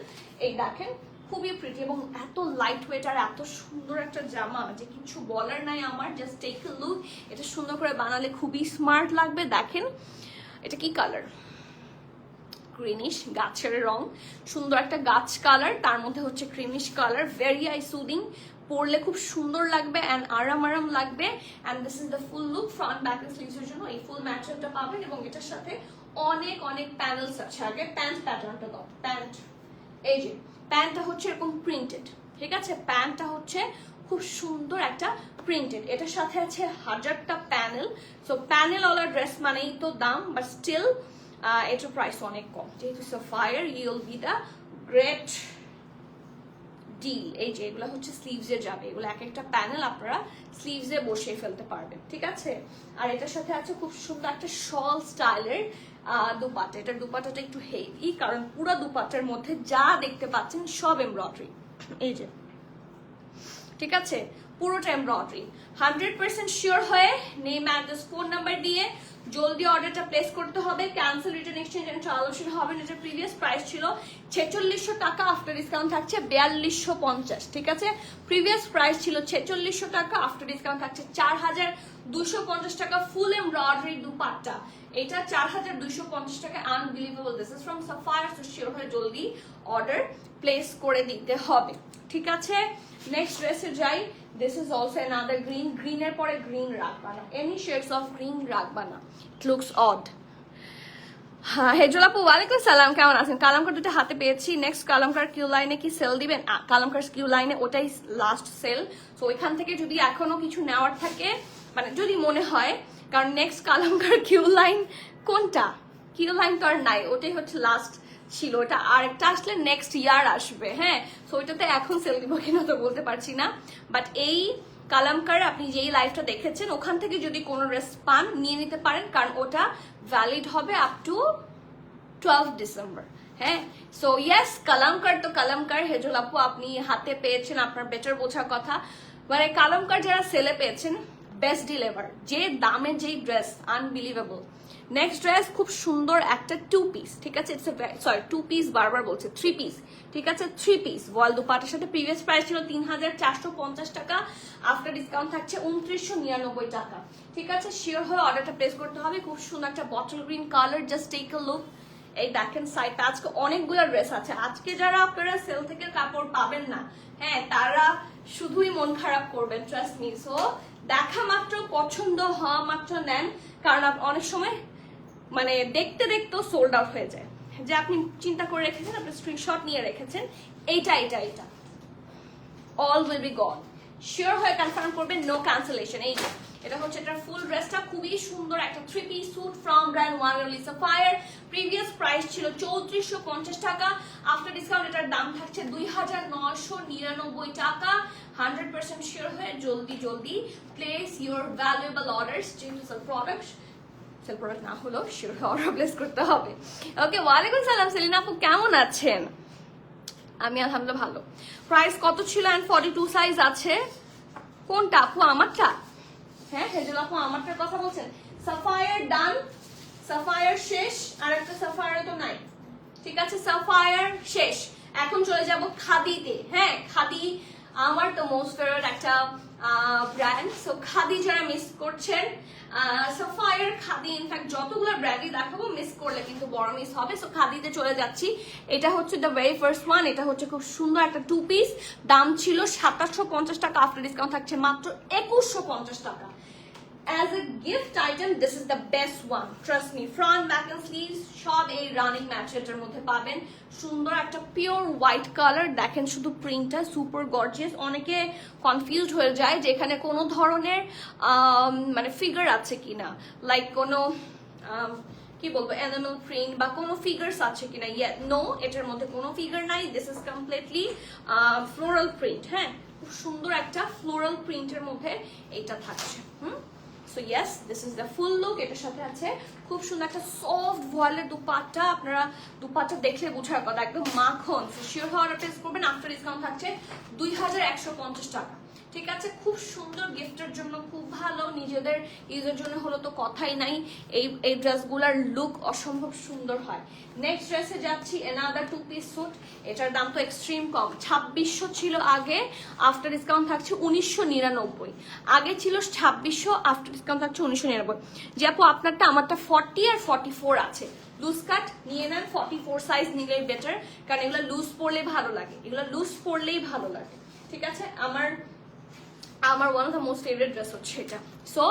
এই দেখেন, খুবই প্রিটি এবং এত লাইট ওয়েট আর এত সুন্দর একটা জামা যে কিছু বলার নাই আমার। Just take a look. এটা সুন্দর করে বানালে খুবই স্মার্ট লাগবে। দেখেন এটা কি কালার, গ্রিনিশ, গাছের রং, সুন্দর একটা গাছ কালার, তার মধ্যে হচ্ছে creamish colour, very eye soothing, পরলে খুব সুন্দর লাগবে অ্যান্ড আরাম আরাম লাগবে। And this is the full look. Front, back and স্লিভসের জন্য এই ফুল ম্যাটেরিয়ালটা পাবেন এবং এটার সাথে অনেক অনেক প্যানেলস আছে। আগে প্যান্ট প্যাটার্নটা দাও। প্যান্ট, এই যে প্যান্টটা হচ্ছে এরকম প্রিন্টেড, ঠিক আছে। প্যান্টটা হচ্ছে খুব সুন্দর একটা প্রিন্টেড। এটার সাথে আছে 1000টা প্যানেল। সো প্যানেল ওয়ালা ড্রেস মানেই তো দাম, বাট স্টিল এটার প্রাইস অনেক কম। যেহেতু Sapphire, you'll be the great deal. এই যে এগুলো হচ্ছে স্লিভসে যাবে, এগুলো এক একটা প্যানেল আপনারা স্লিভসে বসিয়ে ফেলতে পারবেন, ঠিক আছে। আর এটার সাথে আছে খুব সুন্দর একটা শল স্টাইলের দুপাট্টা। এটার দুপাট্টাটা একটু হেভি, কারণ পুরো দুপাট্টার মধ্যে যা দেখতে পাচ্ছেন সব এমব্রয়ডারি, এই যে, ঠিক আছে, পুরোটা এমব্রয়ডারি। 100% শিওর হয়ে নেম, অ্যাড্রেস, ফোন নাম্বার দিয়ে জলদি অর্ডারটা প্লেস করতে হবে। Cancel, return, exchange and translation হবে। এটার প্রিভিয়াস প্রাইস ছিল 4600 টাকা, আফটার ডিসকাউন্ট থাকছে 4250, ঠিক আছে। প্রিভিয়াস প্রাইস ছিল 4600 টাকা, আফটার ডিসকাউন্ট থাকছে 4250 টাকা। ফুল এমব্রয়ডারি দুপাট্টা, এটা 4250 টাকা। Unbelievable. This is from Sapphire. So sure হয়ে জলদি অর্ডার প্লেস করে দিতে হবে, ঠিক আছে। নেক্সট ড্রেসে যাই। This is also another green. গ্রিনের পরে গ্রিন রাখবা না, এনি শেডস অফ গ্রিন রাখবা না, ইট লুকস অড। হ্যাঁ হেজল আপু ওয়ালাইকুম সালাম, কেমন আছেন? কালামকার দুটো হাতে পেয়েছি। নেক্সট কালামকার কিউ লাইনে কি সেল দিবেন? কালামকার কিউ লাইনে ওটাই লাস্ট সেল। তো ওইখান থেকে যদি এখনো কিছু নেওয়ার থাকে, মানে যদি মনে হয়, কারণ নেক্সট কালামকার কিউ লাইন কোনটা, কিউ লাইন তো আর নাই, ওটাই হচ্ছে লাস্ট ছিল। ওটা আরেকটা আসলে নেক্সট ইয়ার আসবে। হ্যাঁ, সো ওইটাতে এখন সেল দিব কিনা তো বলতে পারছি না, বাট এই কালামকার আপনি যেই লাইভটা দেখেছেন ওখান থেকে যদি কোনো ড্রেস পান নিয়ে নিতে পারেন, কারণ ওটা ভ্যালিড হবে আপ টু 12 ডিসেম্বর। হ্যাঁ, সো ইয়েস কালামকার তো কালামকার। হেজল আপু আপনি হাতে পেয়েছেন, আপনার বেটার বোঝার কথা। মানে কালামকার যারা সেলে পেয়েছেন, বেস্ট ডিল এভার। যে দামে যেই ড্রেস, আনবিলিভেবল। নেক্সট ড্রেস খুব সুন্দর একটা 2 পিস, ঠিক আছে, সরি 2 পিস বারবার বলছে, 3 পিস, ঠিক আছে, 3 পিস ওয়াল দুপাটার সাথে। প্রিভিয়াস প্রাইস ছিল 3450 টাকা, আফটার ডিসকাউন্ট থাকছে 2999 টাকা। ঠিক আছে, শিওর হয়ে অর্ডারটা প্লেস করতে হবে। খুব সুন্দর একটা bottle green colour, just take a look. এই দেখেন সাইডটা, আজকে অনেকগুলো ড্রেস আছে। আজকে যারা আপনারা সেল থেকে কাপড় পাবেন না, হ্যাঁ, তারা শুধুই মন খারাপ করবেন, ট্রাস্ট মি। সো দেখা মাত্র, পছন্দ হওয়া মাত্র নেন, কারণ অনেক সময় মানে দেখতে দেখতেও সোল্ড আউট হয়ে যায়। যে আপনি চিন্তা করে রেখেছেন, আপনি স্ক্রিনশট নিয়ে রেখেছেন, এইটা এটা এটা all will be gone. Sure হয়ে কনফার্ম করবেন, নো ক্যান্সেলেশন। এই যে এটা হচ্ছে এটার ফুল ড্রেসটা, খুবই সুন্দর একটা 3 piece suit from brand one only Sapphire. Previous price ছিল 3450 টাকা, আফটার ডিসকাউন্ট এটার দাম থাকছে 2999 টাকা। 100% শিওর হয়ে জলদি জলদি প্লেস ইউর ভ্যালুয়েবল অর্ডারস। যেহেতু সেল প্রোডাক্ট না হলেও শিওর হয়ে অর্ডার প্লেস করতে হবে। ওকে, ওয়ালাইকুম সালাম সেলিনা আপু, কেমন আছেন? আমি আলহামদুলিল্লাহ ভালো। প্রাইস কত ছিল? এন্ড 42 সাইজ আছে। কোনটা আপু? আমারটা? হ্যাঁ হেজল আপু আমারটার কথা বলছেন। সাফায়ার ডান, সাফায়ার শেষ, আর একটা সাফায়ার তো নাই। ঠিক আছে, সাফায়ার শেষ। এখন চলে যাব খাদিতে। হ্যাঁ, খাদি আমার তো মোস্ট ফেভারিট একটা ব্র্যান্ড। সো খাদি যারা মিস করছেন, সাফায়ার, খাদি, ইনফ্যাক্ট যতগুলো ব্র্যান্ডই দেখাবো, মিস করলে কিন্তু বড় মিস হবে। সো খাদিতে চলে যাচ্ছি। এটা হচ্ছে দ্য ভেরি ফার্স্ট ওয়ান। এটা হচ্ছে খুব সুন্দর একটা 2 পিস, দাম ছিল 2750 টাকা, আফটার ডিসকাউন্ট থাকছে মাত্র 2150 টাকা। As a gift item, this is the best one. Trust me. Front, back and sleeves সব এই রানিং ম্যাটেরিয়ালটার মধ্যে পাবেন। সুন্দর একটা পিওর হোয়াইট কালার, দেখেন শুধু প্রিন্টটা সুপার গর্জিয়াস। অনেকে কনফিউজড হয়ে যায় যে এখানে কোনো ধরনের মানে ফিগার আছে কিনা, লাইক কোনো কি বলবো, অ্যানিমাল প্রিন্ট বা কোনো ফিগার্স আছে কিনা। নো, এটার মধ্যে কোনো ফিগার নাই। This is completely floral print. হ্যাঁ, খুব সুন্দর একটা ফ্লোরাল প্রিন্টের মধ্যে এটা থাকছে। So yes, this is the full look. এটার সাথে আছে খুব সুন্দর একটা সফট ভয়েলের দুপাট্টা। আপনারা দুপাট্টা দেখলে বোঝার কথা, একদম মাখন। সো শিওর হওয়ার প্লেস করবেন। আফটার ডিসকাউন্ট থাকছে 2150 টাকা। ঠিক আছে, খুব সুন্দর, গিফটের জন্য খুব ভালো, নিজেদের ইউজের জন্য হলো তো কথাই নাই। এই ড্রেসগুলোর লুক অসম্ভব সুন্দর হয়। নেক্সট ড্রেসে যাচ্ছি, এনাদার 2 পিস স্যুট। এটার দাম তো এক্সট্রিম কম, 2600 ছিল আগে, আফটার ডিসকাউন্ট থাকছে 1999। আগে ছিল 2600, আফটার ডিসকাউন্ট থাকছে 1999। যে আপু আপনারটা, আমারটা 40 আর 44 আছে। লুজ কাট নিয়ে নেন, 44 সাইজ নিলেই বেটার, কারণ এগুলো লুজ পরলেই ভালো লাগে, এগুলো লুজ পরলেই ভালো লাগে। ঠিক আছে, আমার one of the most favourite dress হচ্ছে এটা। সো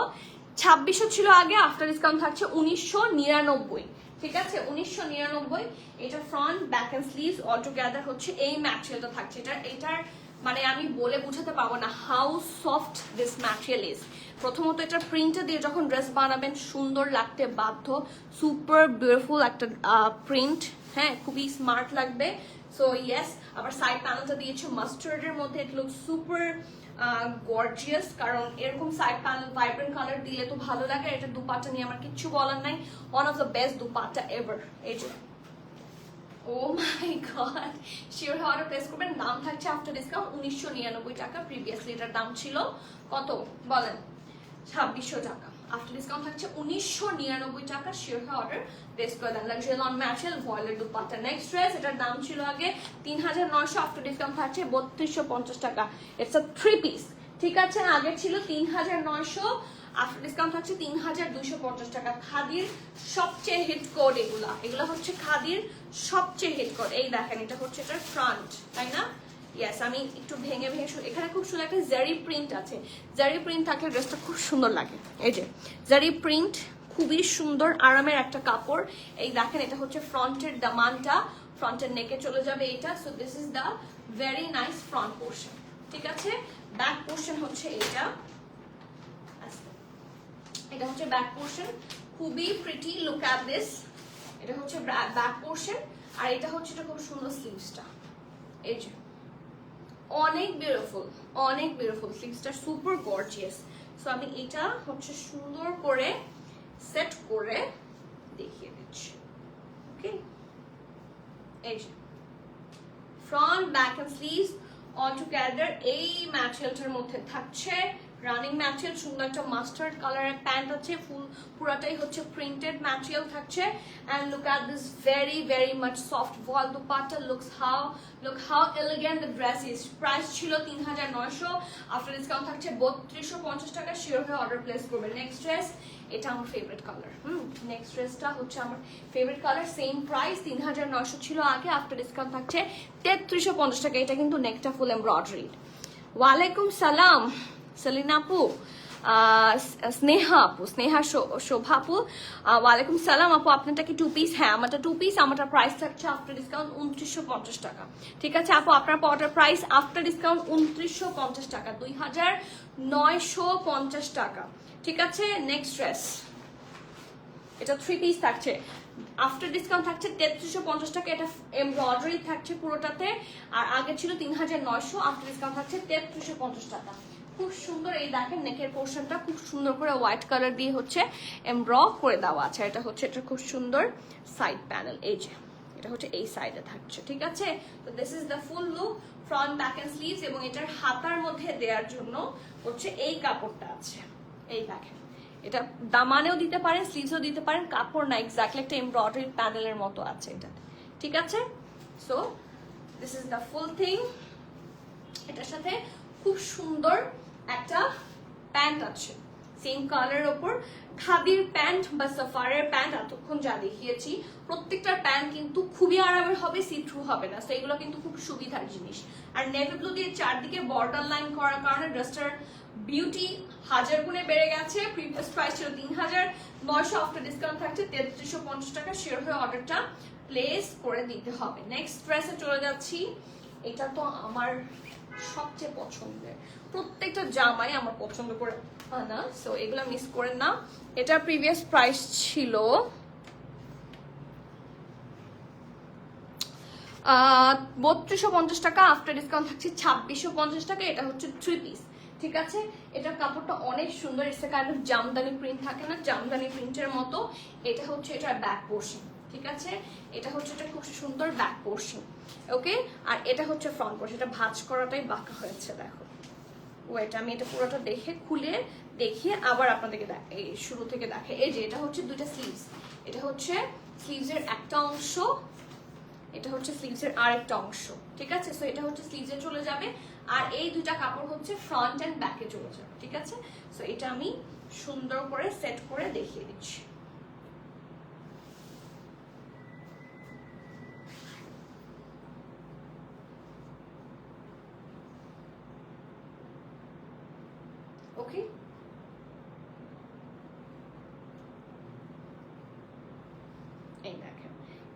2600 ছিল আগে, আফটার ডিসকাউন্ট থাকছে 1999। ঠিক আছে, 1999। এটা front, back and sleeves all together হচ্ছে এই ম্যাটেরিয়ালটা থাকছে। এটার মানে আমি বলে বোঝাতে পারবো না how soft this material is. প্রথমত এটা প্রিন্টটা দিয়ে যখন ড্রেস বানাবেন সুন্দর লাগতে বাধ্য। সুপার বিউটিফুল একটা প্রিন্ট। হ্যাঁ, খুবই স্মার্ট লাগবে। সো ইয়েস, আবার সাইড প্যানেলটা দিয়েছে মাস্টার্ডের মধ্যে, ইট লুক সুপার গর্জিয়াস, কারণ এরকম সাইড প্যানেল ভাইব্রেন্ট কালার দিলে তো ভালো লাগে। এটা দুপাট্টা নিয়ে আমার কিচ্ছু বলার নাই, one of the best dupatta ever. এই যে ও মাই গড, শিওর হওয়ার প্লেস করবেন। দাম থাকছে আফটার ডিসকাউন্ট 1999 টাকা। প্রিভিয়াসলি এটার দাম ছিল কত বলেন? 2600 টাকা। আফটার ডিসকাউন্ট থাকছে 1999 টাকা। শিওর হয়ে অর্ডার প্লেস করে দেন। লাক্সারি লন ম্যাটেরিয়াল ভয়েলের দুপাট্টা। নেক্সট ড্রেস, এটার দাম ছিল আগে 3900, আফটার ডিসকাউন্ট থাকছে 3250 টাকা। It's a 3 piece. ঠিক আছে, আগে ছিল 3900, আফটার ডিসকাউন্ট থাকছে 3250 টাকা। খাদির সবচেয়ে হিট কোড এগুলা হচ্ছে খাদির সবচেয়ে হিট কোড। এই দেখেন, এটা হচ্ছে এটার ফ্রন্ট, তাই না? ইয়েস, আমি একটু ভেঙে এখানে খুব সুন্দর একটা জারি প্রিন্ট আছে। জারি প্রিন্ট থাকলে ড্রেসটা খুব সুন্দর লাগে। এই যে জারি প্রিন্ট, খুবই সুন্দর আরামের একটা কাপড়। এই দেখেন এটা হচ্ছে ফ্রন্টের দামানটা, ফ্রন্টের নেকে চলে যাবে এটা। So this is the very nice front portion, ঠিক আছে। ব্যাক পোর্শন হচ্ছে এটা, এটা হচ্ছে ব্যাক পোর্শন, খুবই প্রিটি, লুক অ্যাট দিস। এটা হচ্ছে ব্যাক পোর্শন, আর এটা হচ্ছে এটা খুব সুন্দর স্লিভসটা, এই যে অনেক বিউটিফুল, অনেক বিউটিফুল স্লিভসটা, সুপার গর্জিয়াস। সো আমি এটা হচ্ছে সুন্দর করে সেট করে দেখিয়ে দিচ্ছি, ওকে। এই যে front, back and sleeves all together এই ম্যাটেরিয়ালটার মধ্যে থাকছে। রানিং ম্যাটেরিয়াল, সুন্দর একটা মাস্টার্ড কালারের প্যান্ট আছে, ফুল পুরাটাই হচ্ছে প্রিন্টেড ম্যাটেরিয়াল থাকছে। And look at this very very much soft voile dupatta, look how elegant the dress is. Price ছিল 3900, আফটার ডিসকাউন্ট থাকছে 3250 টাকা। শিওর হয়ে অর্ডার প্লেস করবেন। নেক্সট ড্রেস, এটা আমার ফেভারিট কালার, নেক্সট ড্রেসটা হচ্ছে আমার ফেভারিট কালার, সেম প্রাইস 3900 ছিল আগে, আফটার ডিসকাউন্ট থাকছে 3350 টাকা। এটা কিন্তু নেকটা ফুল এমব্রয়ডারি। ওয়ালাইকুম সালাম সেলিনা আপু, স্নেহা আপু, স্নেহা শোভা আপু, ওয়ালাইকুম সালাম আপু। আপনারটা কি 2 পিস? হ্যাঁ, আমারটা 2 পিস। আমারটা প্রাইস থাকছে আফটার ডিসকাউন্ট 2950 টাকা, ঠিক আছে আপু। আপনার পাওয়াটার প্রাইস আফটার ডিসকাউন্ট 2950 টাকা, 2950 টাকা, ঠিক আছে। নেক্সট ড্রেস, এটা 3 পিস থাকছে, আফটার ডিসকাউন্ট থাকছে 3350 টাকা। এটা এমব্রয়ডারি থাকছে পুরোটাতে, আর আগে ছিল 3900, আফটার ডিসকাউন্ট থাকছে 3350 টাকা। খুব সুন্দর, এই দেখেন নেকের পোর্শনটা খুব সুন্দর করে হোয়াইট কালার দিয়ে হচ্ছে এমব্র করে দেওয়া আছে। এটা হচ্ছে এটা খুব সুন্দর সাইড প্যানেল, এই যে এটা হচ্ছে এই সাইডে থাকছে, ঠিক আছে। তো this is the full look, front, back and sleeves. এবং এটার হাতার মধ্যে দেওয়ার জন্য হচ্ছে এই কাপড়টা আছে, এই দেখেন। এটা দামানেও দিতে পারেন, স্লিভসও দিতে পারেন, কাপড় না, এক্স্যাক্টলি একটা এমব্রয়ডারি প্যানেলের মতো আছে এটা, ঠিক আছে। So this is the full thing. এটার সাথে খুব সুন্দর একটা প্যান্ট আছে, সেম কালারের ওপর খাদির প্যান্ট বা সাফারের প্যান্ট। এতক্ষণ যা দেখিয়েছি প্রত্যেকটার প্যান্ট কিন্তু খুবই আরামের হবে, সি থ্রু হবে না। তো এগুলো কিন্তু খুব সুবিধার জিনিস। আর নেভি ব্লু দিয়ে চারদিকে বর্ডার লাইন করার কারণে ড্রেসটার বিউটি 1000 গুণে বেড়ে গেছে। প্রিভিয়াস প্রাইস ছিল 3900, আফটার ডিসকাউন্ট থাকছে 3350 টাকা। শিওর হয়ে অর্ডারটা প্লেস করে দিতে হবে। নেক্সট ড্রেসে চলে যাচ্ছি। এটা তো আমার সবচেয়ে পছন্দের, প্রত্যেকটা জামাই আমার পছন্দ করে আনা, সো এগুলো মিস করেন না। এটা প্রিভিয়াস প্রাইস ছিল 3250 টাকা, আফটার ডিসকাউন্ট থাকছে 2650 টাকা। এটা হচ্ছে 3 পিস, ঠিক আছে। এটার কাপড়টা অনেক সুন্দর, it's a kind of Jamdani print থাকে না, জামদানি প্রিন্টের মতো। এটা হচ্ছে এটার ব্যাক পোর্শন, ঠিক আছে। এটা হচ্ছে এটা খুব সুন্দর ব্যাক পোর্শন, ওকে। আর এটা হচ্ছে ফ্রন্ট পোর্শন, এটা ভাঁজ করাটাই বাঁকা হয়েছে, দেখো। ওয়েট, আমি এটা পুরোটা দেখে খুলে দেখিয়ে আবার আপনাদেরকে এই শুরু থেকে দেখে। এই যে এটা হচ্ছে দুইটা স্লিভস, এটা হচ্ছে স্লিভসের একটা অংশ, এটা হচ্ছে স্লিভসের আরেকটা অংশ, ঠিক আছে। সো এটা হচ্ছে স্লিভসে চলে যাবে, আর এই দুইটা কাপড় হচ্ছে ফ্রন্ট এন্ড ব্যাকে চলে যাবে, ঠিক আছে। সো এটা আমি সুন্দর করে সেট করে দেখিয়ে দিচ্ছি। ওকে, এই দেখেন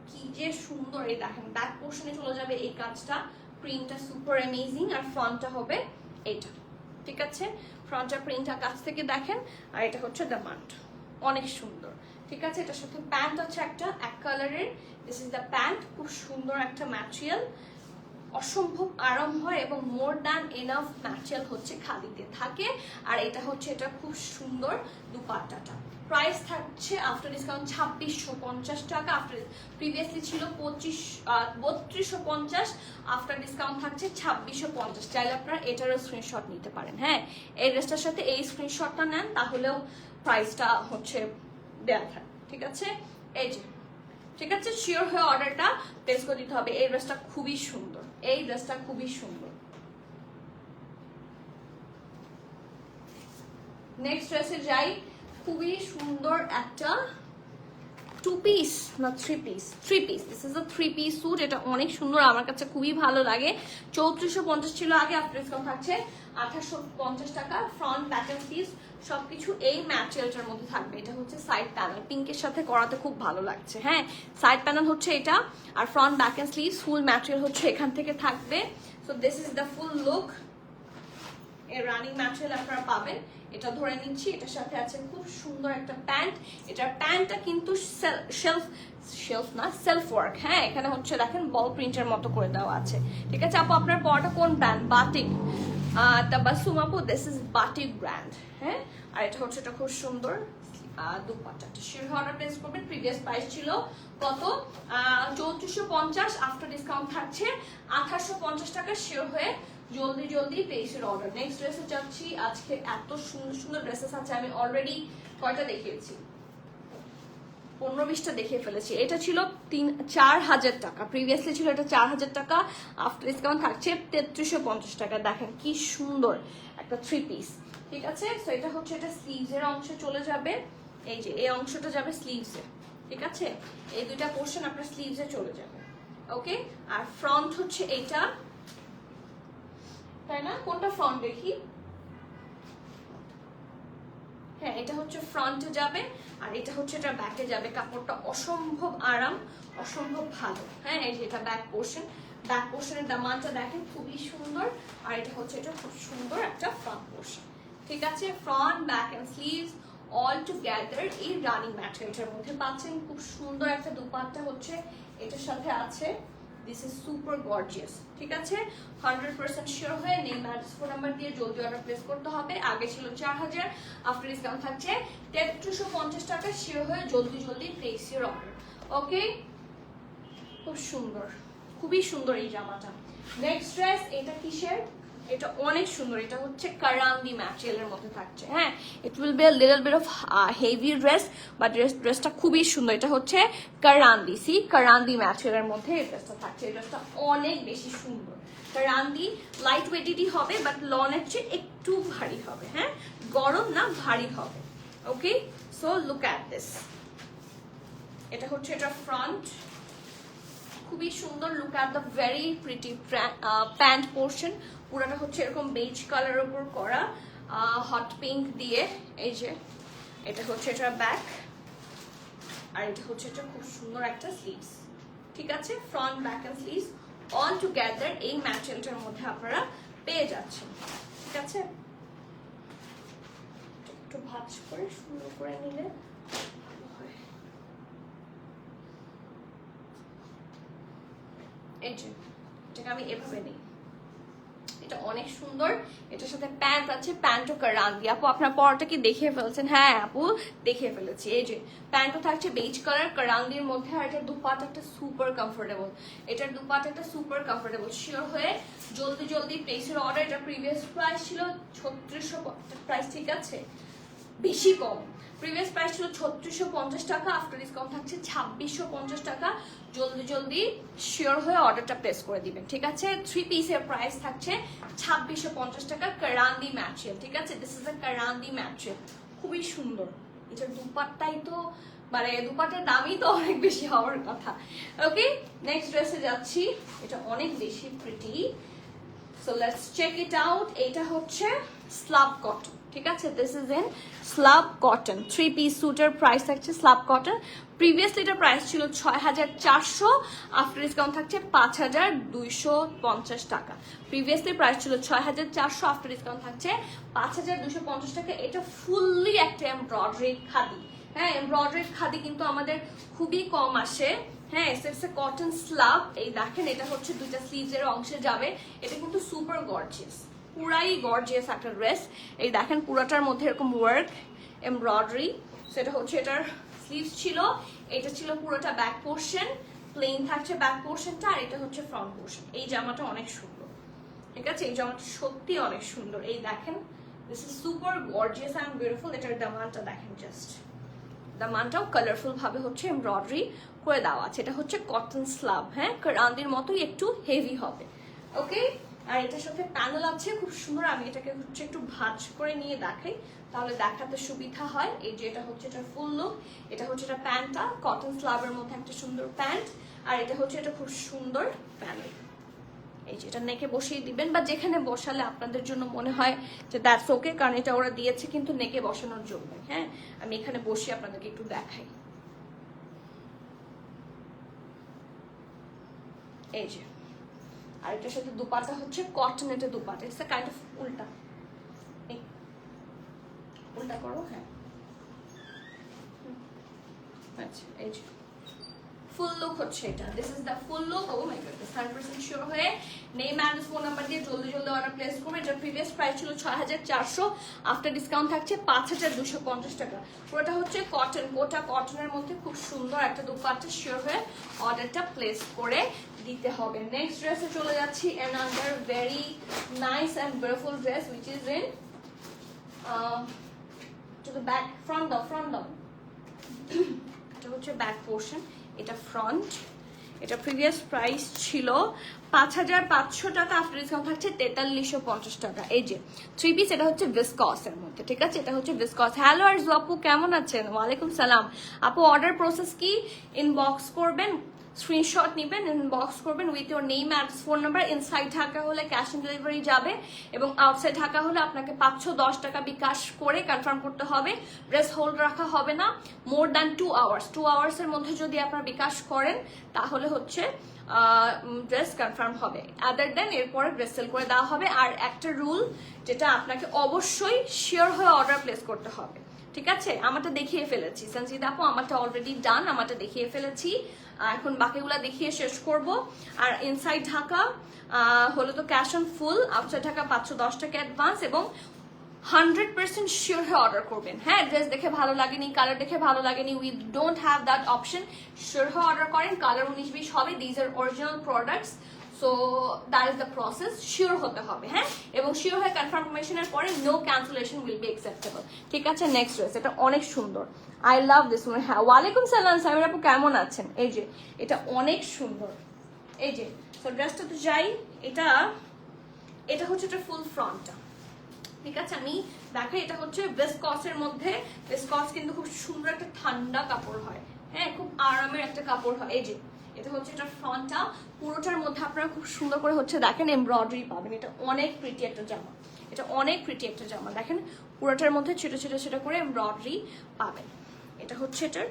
কি যে সুন্দর, এই দেখেন ব্যাক পোর্শনে চলে যাবে এই কাজটা, প্রিন্টটা সুপার অ্যামেজিং। আর ফ্রন্টটা হবে এটা, ঠিক আছে। ফ্রন্টটা প্রিন্টটা কাছ থেকে দেখেন, আর এটা হচ্ছে দামান্ট, অনেক সুন্দর, ঠিক আছে। এটার সাথে প্যান্ট আছে একটা এক কালারের, দিস ইজ দ্য প্যান্ট। খুব সুন্দর একটা ম্যাটেরিয়াল, অসম্ভব আরাম হয়, এবং মোর দ্যান এনাফ ম্যাটেরিয়াল হচ্ছে খাদিতে থাকে। আর এটা হচ্ছে এটা খুব সুন্দর দুপাট্টাটা। প্রাইস থাকছে আফটার ডিসকাউন্ট 2650 টাকা, আফটার প্রিভিয়াসলি ছিল 3250, আফটার ডিসকাউন্ট থাকছে 2650। চাইলে আপনারা এটারও স্ক্রিনশট নিতে পারেন। হ্যাঁ, এই ড্রেসটার সাথে এই স্ক্রিনশটটা নেন, তাহলেও প্রাইসটা হচ্ছে দেওয়া থাকে, ঠিক আছে। এই যে, ঠিক আছে, শিওর হয়ে অর্ডারটা প্লেস করে দিতে হবে। এই ড্রেসটা খুবই সুন্দর, এই ড্রেসটা খুবই সুন্দর। নেক্সট ড্রেসে যাই। খুবই সুন্দর একটা টু পিস না three piece, this is a three piece suit. এটা অনেক সুন্দর, আমার কাছে খুবই ভালো লাগে। 3450 ছিল আগে, আফটার ডিসকাউন্ট থাকছে 2850 টাকা। ফ্রন্ট ব্যাক এন্ড স্লিভস সবকিছু এই ম্যাটেরিয়ালটার মধ্যে থাকবে। এটা হচ্ছে সাইড প্যানেল, পিঙ্কের সাথে করাতে খুব ভালো লাগছে। হ্যাঁ, সাইড প্যানেল হচ্ছে এটা, আর front back and sleeves full material হচ্ছে এখান থেকে থাকবে। So this is the full look. এর রানিং ম্যাটেরিয়াল আপনারা পাবেন। এটা ধরে নিচ্ছি, এটার সাথে আছে খুব সুন্দর একটা প্যান্ট। এটার প্যান্টটা কিন্তু সেলফ ওয়ার্ক। হ্যাঁ, এখানে হচ্ছে দেখেন বল প্রিন্টের মতো করে দেওয়া আছে। ঠিক আছে আপু, আপনার পরটা কোন ব্র্যান্ড? বাটিক। তাবাসসুম আপু, দিস ইজ বাটিক ব্র্যান্ড। হ্যাঁ, আর এটা হচ্ছে, এটা খুব সুন্দর দুপাট্টাটা। শিওর অর্ডার প্লেস করবেন। প্রিভিয়াস প্রাইস ছিল কত? 3450, আফটার ডিসকাউন্ট থাকছে 2850 টাকা। শিওর হয়ে জলদি প্লেসের অর্ডার। নেক্সট ড্রেসে যাচ্ছি। আজকে এত সুন্দর সুন্দর ড্রেসেস আছে, আমি অলরেডি কয়টা দেখিয়েছি, 15-20টা দেখিয়ে ফেলেছি। এটা ছিল 4000 টাকা, প্রিভিয়াসলি ছিল এটা 4000 টাকা, আফটার ডিসকাউন্ট থাকছে 3350 টাকা। দেখেন কি সুন্দর একটা থ্রি পিস। ঠিক আছে, সো এটা হচ্ছে, এটা স্লিভসের অংশে চলে যাবে। এই যে এই অংশটা যাবে স্লিভসে। ঠিক আছে, এই দুইটা পোর্শন আপনার স্লিভসে চলে যাবে। ওকে, আর ফ্রন্ট হচ্ছে এইটা, তাই না? কোনটা ফ্রন্ট দেখি? হ্যাঁ, এটা হচ্ছে ফ্রন্টে যাবে, আর এটা হচ্ছে এটা ব্যাকে যাবে। কাপড়টা অসম্ভব আরাম, অসম্ভব ভালো। হ্যাঁ, এই যে এটা ব্যাক পোর্শন, ব্যাক পোর্শনের দামানটা দেখেন খুবই সুন্দর। আর এটা হচ্ছে, এটা খুব সুন্দর একটা ফ্রন্ট পোর্শন। ঠিক আছে, front back and sleeves all together এই রানিং ম্যাটেরিয়ালটার মধ্যে পাচ্ছেন। খুব সুন্দর একটা দুপাট্টা হচ্ছে এটার সাথে আছে। This is super gorgeous. ঠিক আছে, 100% শিওর হয়ে নেম অ্যাড্রেস ফোন নাম্বার দিয়ে জলদি অর্ডার প্লেস করতে হবে। আগে ছিল 4000, আফটার ডিসকাউন্ট থাকছে 3350 টাকা। শিওর হয়ে জলদি প্লেস ইওর অর্ডার। ওকে, খুব সুন্দর, খুবই সুন্দর এই জামাটা। নেক্সট ড্রেস, এটা কিসের? এটা অনেক সুন্দর। এটা হচ্ছে কারান্দি ম্যাটেরিয়ালের মধ্যে থাকছে। হ্যাঁ, it will be a little bit of heavy dress, but ড্রেসটা খুবই সুন্দর। এটা হচ্ছে কারান্দি, কারান্দি ম্যাটেরিয়ালের মধ্যে এই ড্রেসটা থাকছে। এই ড্রেসটা অনেক বেশি সুন্দর। কারান্দি লাইট ওয়েটেডই হবে, বাট লনের চেয়ে একটু ভারী হবে। হ্যাঁ, গরম না, ভারী হবে। ওকে, সো লুক অ্যাট দিস। এটা হচ্ছে এটা ফ্রন্ট, খুবই সুন্দর। Look at the very pretty pant portion. পুরাটা হচ্ছে এরকম বেজ কালারের উপর করা, হট পিঙ্ক দিয়ে। এই যে এটা হচ্ছে এটা ব্যাক, আর এটা হচ্ছে এটা খুব সুন্দর একটা স্লিভস। ঠিক আছে, front back and sleeves all together এই ম্যাটেরিয়ালটার মধ্যে আপনারা পেয়ে যাচ্ছেন। ঠিক আছে, একটু ভাঁজ করে সুন্দর করে নিলে ভালো হয়। এই যে এটাকে আমি এভাবে নিই, এটা অনেক সুন্দর। এটার সাথে প্যান্ট আছে, প্যান্টও কারান্দি। আপু আপনার পরটা কি দেখিয়ে ফেলছেন? হ্যাঁ আপু, দেখিয়ে ফেলেছি। এই যে প্যান্টও থাকছে বেজ কালার কারান্দির মধ্যে, আর এটার দুপাট্টাটা সুপার কমফোর্টেবল। এটার দুপাট্টাটা সুপার কমফোর্টেবল। শিওর হয়ে জলদি প্লেসের অর্ডার। এটা প্রিভিয়াস প্রাইস ছিল 3650 প্রাইস। ঠিক আছে, বেশি কম। প্রিভিয়াস প্রাইস ছিল 3650 টাকা, আফটার ডিসকাউন্ট থাকছে 2650 টাকা। জলদি শিওর হয়ে অর্ডারটা প্লেস করে দিবেন। ঠিক আছে, থ্রি পিসের প্রাইস থাকছে 2650 টাকা। কারান্দি ম্যাটেরিয়াল। ঠিক আছে, this is a Karandi material, খুবই সুন্দর। এটার দুপাট্টাই তো, মানে দুপাট্টার দামই তো অনেক বেশি হওয়ার কথা। ওকে, নেক্সট ড্রেসে যাচ্ছি। এটা অনেক বেশি pretty, so let's check it out. এটা হচ্ছে স্লাব কটন। ঠিক আছে, this is in slub cotton. Three piece স্যুটের প্রাইস থাকছে স্লাব কটন। প্রিভিয়াসলি এটার প্রাইস ছিল 6400, আফটার ডিসকাউন্ট থাকছে 5250 টাকা। প্রিভিয়াসলি প্রাইস ছিল 6400, আফটার ডিসকাউন্ট থাকছে 5250 টাকা। এটা ফুললি একটা এমব্রয়ডারি খাদি। হ্যাঁ, এমব্রয়ডারি খাদি কিন্তু আমাদের খুবই কম আসে। হ্যাঁ, এসএস কটন স্লাব। এই দেখেন, এটা হচ্ছে দুইটা স্লিভসের অংশে যাবে। এটা কিন্তু সুপার গর্জিয়াস, পুরাই গর্জিয়াস একটা ড্রেস। এই দেখেন পুরাটার মধ্যে এরকম ওয়ার্ক এমব্রয়ডারি। সেটা হচ্ছে এটার স্লিভস ছিল, এটা ছিল পুরোটা ব্যাক পোর্শন, প্লেন থাকছে ব্যাক পোর্শনটা, আর এটা হচ্ছে ফ্রন্ট পোর্শন। এই জামাটা অনেক সুন্দর। ঠিক আছে, এই জামাটা সত্যি অনেক সুন্দর। এই দেখেন, this is super gorgeous and beautiful. এটার দামানটা দেখেন, জাস্ট দামানটাও কালারফুল ভাবে হচ্ছে এমব্রয়ডারি করে দেওয়া আছে। এটা হচ্ছে কটন স্লাব। হ্যাঁ, কারান্দির মতোই একটু হেভি হবে। ওকে, আর এটার সাথে প্যানেল আছে খুব সুন্দর। আমি এটাকে হচ্ছে একটু ভাঁজ করে নিয়ে দেখাই, তাহলে দেখাতে সুবিধা হয়। এই যে এটা হচ্ছে এটা ফুল লুক, এটা হচ্ছে এটা প্যান্টটা, কটন স্লাবের মধ্যে একটা সুন্দর প্যান্ট, আর এটা হচ্ছে এটা খুব সুন্দর প্যানেল। এই যে এটা নেকে বসিয়ে দিবেন, বা যেখানে বসালে আপনাদের জন্য মনে হয় যে দ্যাটস ওকে, কারণ এটা ওরা দিয়েছে কিন্তু নেকে বসানোর জন্য। হ্যাঁ, আমি এখানে বসিয়ে আপনাদেরকে একটু দেখাই। এই যে, আর এটার সাথে দুপাটা হচ্ছে কটনেটে দুপাটা, ইটস কাইন্ড অফ উল্টা, উল্টা করো। হ্যাঁ, আচ্ছা, এই যে ফুল লুক হচ্ছে এটা। This is the full look. Oh my goodness, 100% sure হয়ে নেম অ্যান্ড ফোন নাম্বার দিয়ে জলদি জলদি অর্ডার প্লেস করবে। এটার প্রিভিয়াস প্রাইস ছিল 6400, আফটার ডিসকাউন্ট থাকছে 5250 টাকা। পুরোটা হচ্ছে কটন, গোটা কটনের মধ্যে খুব সুন্দর একটা দুপাট্টা। শিওর হয়ে অর্ডারটা প্লেস করে দিতে হবে। নেক্সট ড্রেসে চলে যাচ্ছি, another very nice and beautiful dress which is in to the back, front দাও। এটা হচ্ছে ব্যাক পোর্শন, এটা ফ্রন্ট। এটা প্রিভিয়াস প্রাইস ছিল 5500 টাকা, আফটার ডিসকাউন্ট থাকছে 4350 টাকা। এই যে 3 পিস, এটা হচ্ছে ভিসকস এর মধ্যে, ঠিক আছে? এটা হচ্ছে ভিসকস। হ্যালো আরজু আপু, কেমন আছেন? ওয়ালাইকুম সালাম আপু। অর্ডার প্রসেস কি? ইনবক্স করবেন, স্ক্রিনশট নেবেন, ইনবক্স করবেন with your name and phone number. Inside Dhaka হলে ক্যাশ অন ডেলিভারি যাবে, এবং আউটসাইড ঢাকা হলে আপনাকে 510 টাকা বিকাশ করে কনফার্ম করতে হবে। ড্রেস হোল্ড রাখা হবে না মোর দ্যান 2 আওয়ার্স। 2 আওয়ার্সের মধ্যে যদি আপনারা বিকাশ করেন তাহলে হচ্ছে ড্রেস কনফার্ম হবে, আদার দেন এরপরে ড্রেস সেল করে দেওয়া হবে। আর একটা রুল, যেটা আপনাকে অবশ্যই শিওর হয়ে অর্ডার প্লেস করতে হবে, ঠিক আছে? আমারটা দেখিয়ে ফেলেছি সঞ্জিদা আপু, আমারটা অলরেডি ডান, আমারটা দেখিয়ে ফেলেছি। এখন বাকিগুলা দেখিয়ে শেষ করব। আর ইনসাইড ঢাকা হলো তো cash on full, outside Dhaka 510 টাকা অ্যাডভান্স, এবং 100% শিওর হয়ে অর্ডার করবেন। হ্যাঁ, ড্রেস দেখে ভালো লাগেনি, কালার দেখে ভালো লাগেনি, we don't have that option. Sure হয়ে অর্ডার করেন, কালার 19-20 হবে। These are original products, so that is the process. Sure হতে হবে, হ্যাঁ, এবং শিওর হয়ে কনফার্মেশনের পরে no cancellation will be acceptable, ঠিক আছে? নেক্সট ড্রেস, এটা অনেক সুন্দর, আই লাভ দিস ওয়ান। হ্যাঁ, ওয়ালাইকুম সালাম সামির আপু, কেমন আছেন? এই যে এটা অনেক সুন্দর। এই যে তো ড্রেসটা তো যাই, এটা হচ্ছে এটা ফুল ফ্রন্টটা, ঠিক আছে? আমি দেখাই, এটা হচ্ছে ভিসকসের মধ্যে। ভিসকস কিন্তু খুব সুন্দর একটা ঠান্ডা কাপড় হয়, হ্যাঁ, খুব আরামের একটা কাপড় হয়। এই যে এটা হচ্ছে এটা ফ্রন্টটা, পুরোটার মধ্যে আপনারা খুব সুন্দর করে হচ্ছে দেখেন এমব্রয়ডারি পাবেন। এটা অনেক প্রিটি একটা জামা, এটা অনেক প্রিটি একটা জামা। দেখেন পুরোটার মধ্যে ছোট ছোট ছোট করে এমব্রয়ডারি পাবেন। এটা হচ্ছে এটার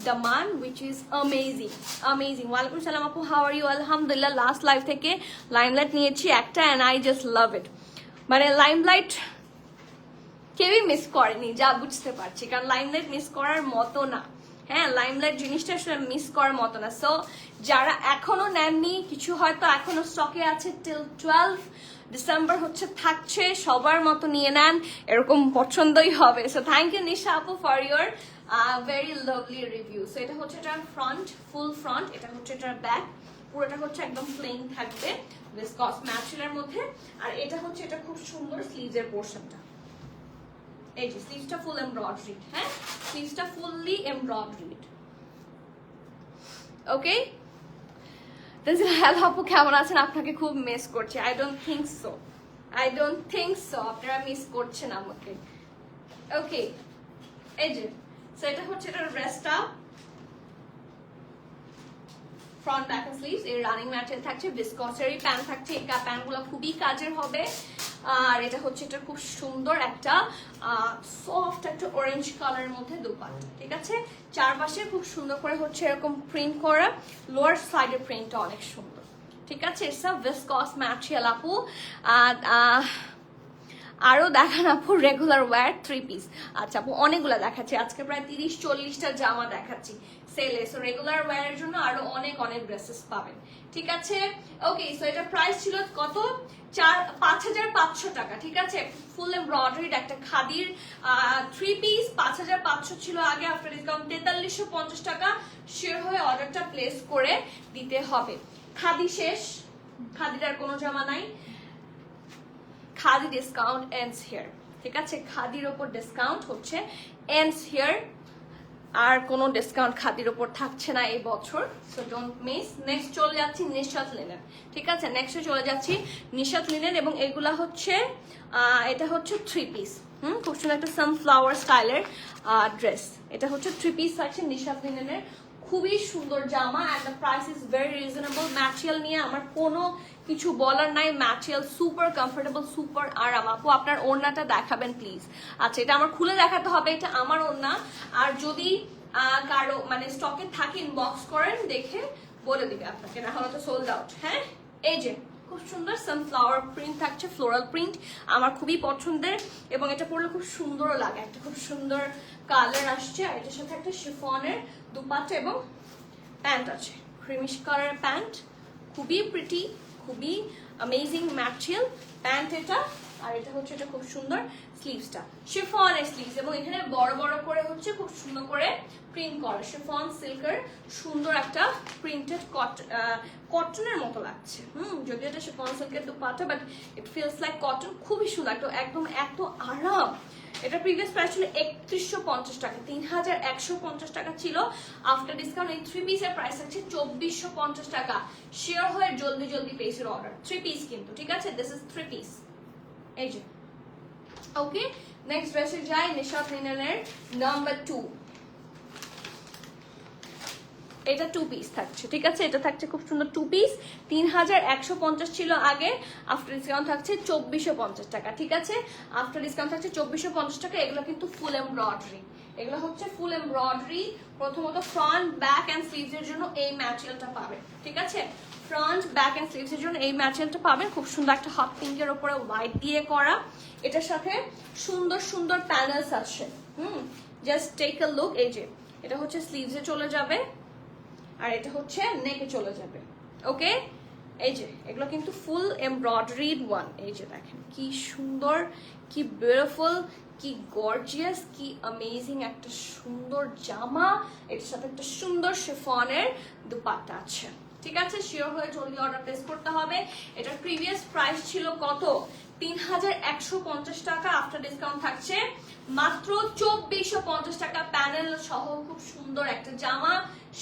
দামান, which is amazing amazing. ওয়ালাইকুম সালাম আপু, হাউ আর ইউ? আলহামদুলিল্লাহ। লাস্ট লাইভ থেকে লাইমলাইট নিয়েছি একটা, and I just love it. মানে লাইমলাইট কেউই মিস করেনি, যা বুঝতে পারছি, কারণ লাইমলাইট মিস করার মতো না। হ্যাঁ, লাইমলাইট জিনিসটা আসলে মিস করার মতো না। সো যারা এখনো নেননি, কিছু হয়তো এখনো স্টকে আছে, টিল 12 ডিসেম্বর হচ্ছে থাকছে, সবার মতো নিয়ে নেন, এরকম পছন্দই হবে। সো থ্যাংক ইউ নিশা আপু for your very lovely review. So এটা হচ্ছে এটার ফ্রন্ট, ফুল ফ্রন্ট। এটা হচ্ছে এটার ব্যাক, পুরোটা হচ্ছে একদম প্লেন থাকবে ভিসকস ম্যাটেরিয়ালের মধ্যে। আর এটা হচ্ছে এটা খুব সুন্দর স্লিভসের পোর্শনটা। এই যে স্লিভসটা ফুল এমব্রয়ডারি, হ্যাঁ, স্লিভসটা ফুললি এমব্রয়ডারিড। ওকে, হ্যালো আপু, কেমন আছেন? আপনাকে খুব মিস করছি। আই ডোন্ট থিঙ্ক সো আপনারা মিস করছেন আমাকে। ওকে, এই যে এটা হচ্ছে এটার ড্রেসটা, ফ্রন্ট ব্যাক স্লিভস, এর রানিং ম্যাটেরিয়াল থাকছে, ভিসকসেরই প্যান্ট থাকছে। এই প্যান্টগুলো খুবই কাজের হবে। আর এটা হচ্ছে এটা খুব সুন্দর একটা সফট একটা অরেঞ্জ কালারের মধ্যে দুপাট্টা, ঠিক আছে? চারপাশে খুব সুন্দর করে হচ্ছে এরকম প্রিন্ট করা, লোয়ার সাইডের প্রিন্টটা অনেক সুন্দর, ঠিক আছে? ইটস আ ভিসকস ম্যাটেরিয়াল আপু। আরো দেখান আপু রেগুলার ওয়্যার 3 পিস। আচ্ছা আপু, অনেকগুলো দেখাচ্ছি আজকে, প্রায় 30-40টা জামা দেখাচ্ছি সেলে। সো রেগুলার ওয়্যারের জন্য আরো অনেক অনেক ড্রেসেস পাবেন, ঠিক আছে? ওকে, সো এটা প্রাইস ছিল কত? 5500 টাকা, ঠিক আছে? ফুল এমব্রয়ডারিড একটা খাদির 3 পিস, 5500 ছিল আগে, আফটার ডিসকাউন্ট 4350 টাকা। শিওর হয়ে অর্ডারটা প্লেস করে দিতে হবে। খাদি শেষ, খাদিটার কোনো জামা নাই। খাদি ডিসকাউন্ট এন্ডস হিয়ার, ঠিক আছে? খাদির ওপর ডিসকাউন্ট হচ্ছে এন্ডস হিয়ার। আর কোনো ডিসকাউন্ট খাদির উপর থাকছে না এই বছর, সো ডোন্ট মিস। নেক্সট চলে যাচ্ছি নিশাত লিনেন, ঠিক আছে? নেক্সটে চলে যাচ্ছি নিশাত লিনেন, এবং এগুলা হচ্ছে এটা হচ্ছে 3 পিস। খুব সুন্দর একটা সানফ্লাওয়ার স্টাইলের ড্রেস। এটা হচ্ছে 3 পিস থাকছে নিশাত লিনেনের, খুবই সুন্দর জামা, and the price is very reasonable. Material নিয়ে আমার কোনো কিছু বলার নাই, ম্যাটেরিয়াল সুপার কমফোর্টেবল, সুপার আরাম। আপু আপনার ওড়নাটা দেখাবেন প্লিজ। আচ্ছা, এটা আমার খুলে দেখাতে হবে, এটা আমার ওড়না। আর যদি কারো মানে স্টকে থাকে ইনবক্স করেন, দেখে বলে দিবে আপনাকে, না হলে তো সোল্ড আউট। হ্যাঁ, এই যে খুব সুন্দর সানফ্লাওয়ার প্রিন্ট থাকছে, ফ্লোরাল প্রিন্ট, আমার খুবই পছন্দের, এবং এটা পরলে খুব সুন্দরও লাগে, একটা খুব সুন্দর কালার আসছে। আর এটার সাথে একটা শিফনের দুপাট্টা এবং প্যান্ট আছে, ক্রিমিশ কালারের প্যান্ট, খুবই প্রিটি, খুবই অ্যামেজিং ম্যাটেরিয়াল প্যান্ট এটা। আর এটা হচ্ছে, এটা খুব সুন্দর স্লিভসটা, শিফনের স্লিভস, এবং এখানে বড় বড় করে হচ্ছে খুব সুন্দর করে প্রিন্ট করা, শিফন সিল্কের সুন্দর একটা প্রিন্টেড কটনের মতো লাগছে। যদিও এটা শিফন সিল্কের dupatta, but it feels like cotton, খুবই সুন্দর, একদম এত আরাম। এটা প্রিভিয়াস প্রাইস ছিল 3150 টাকা, 3150 টাকা ছিল। আফটার ডিসকাউন্ট এই 3 পিসের প্রাইস আছে 2450 টাকা। শেয়ার হয়ে জলদি জলদি প্লেসের অর্ডার, 3 পিস কিন্তু, ঠিক আছে? দিস ইজ 3 পিস, এই যে। ওকে, নেক্সট ড্রেসে যাই, নিশাত লিনেনের নাম্বার 2। এটা 2 পিস থাকছে, ঠিক আছে? এটা থাকছে খুব সুন্দর 2 পিস, 3150 ছিল আগে, আফটার ডিসকাউন্ট থাকছে 2450 টাকা, ঠিক আছে? আফটার ডিসকাউন্ট থাকছে 2450 টাকা। এগুলো কিন্তু ফুল এমব্রয়ডারি, এগুলো হচ্ছে ফুল এমব্রয়ডারি। প্রথমত ফ্রন্ট, ব্যাক এন্ড স্লিভস এর জন্য এই ম্যাটেরিয়ালটা পাবেন, ঠিক আছে? ফ্রন্ট, ব্যাক এন্ড স্লিভস এর জন্য এই ম্যাটেরিয়ালটা পাবেন, খুব সুন্দর একটা হট পিঙ্কের উপরে হোয়াইট দিয়ে করা। এটার সাথে সুন্দর সুন্দর প্যানেলস আছে। Just take a look. এই যে এটা হচ্ছে স্লিভসে চলে যাবে, আর এটা হচ্ছে নেকে চলে যাবে। ওকে, এই যে এগুলো কিন্তু ফুল এমব্রয়ডারিড ওয়ান। এই যে দেখেন কি সুন্দর, কি বিউটিফুল, কি গর্জিয়াস, কি অ্যামেজিং একটা সুন্দর জামা। এটার সাথে একটা সুন্দর শিফনের দুপাট্টা আছে, ঠিক আছে? শিওর হয়ে জলদি অর্ডার প্লেস করতে হবে। এটার প্রিভিয়াস প্রাইস ছিল কত? 3150 টাকা। আফটার ডিসকাউন্ট থাকছে মাত্র 2450 টাকা, প্যানেল সহ খুব সুন্দর একটা জামা।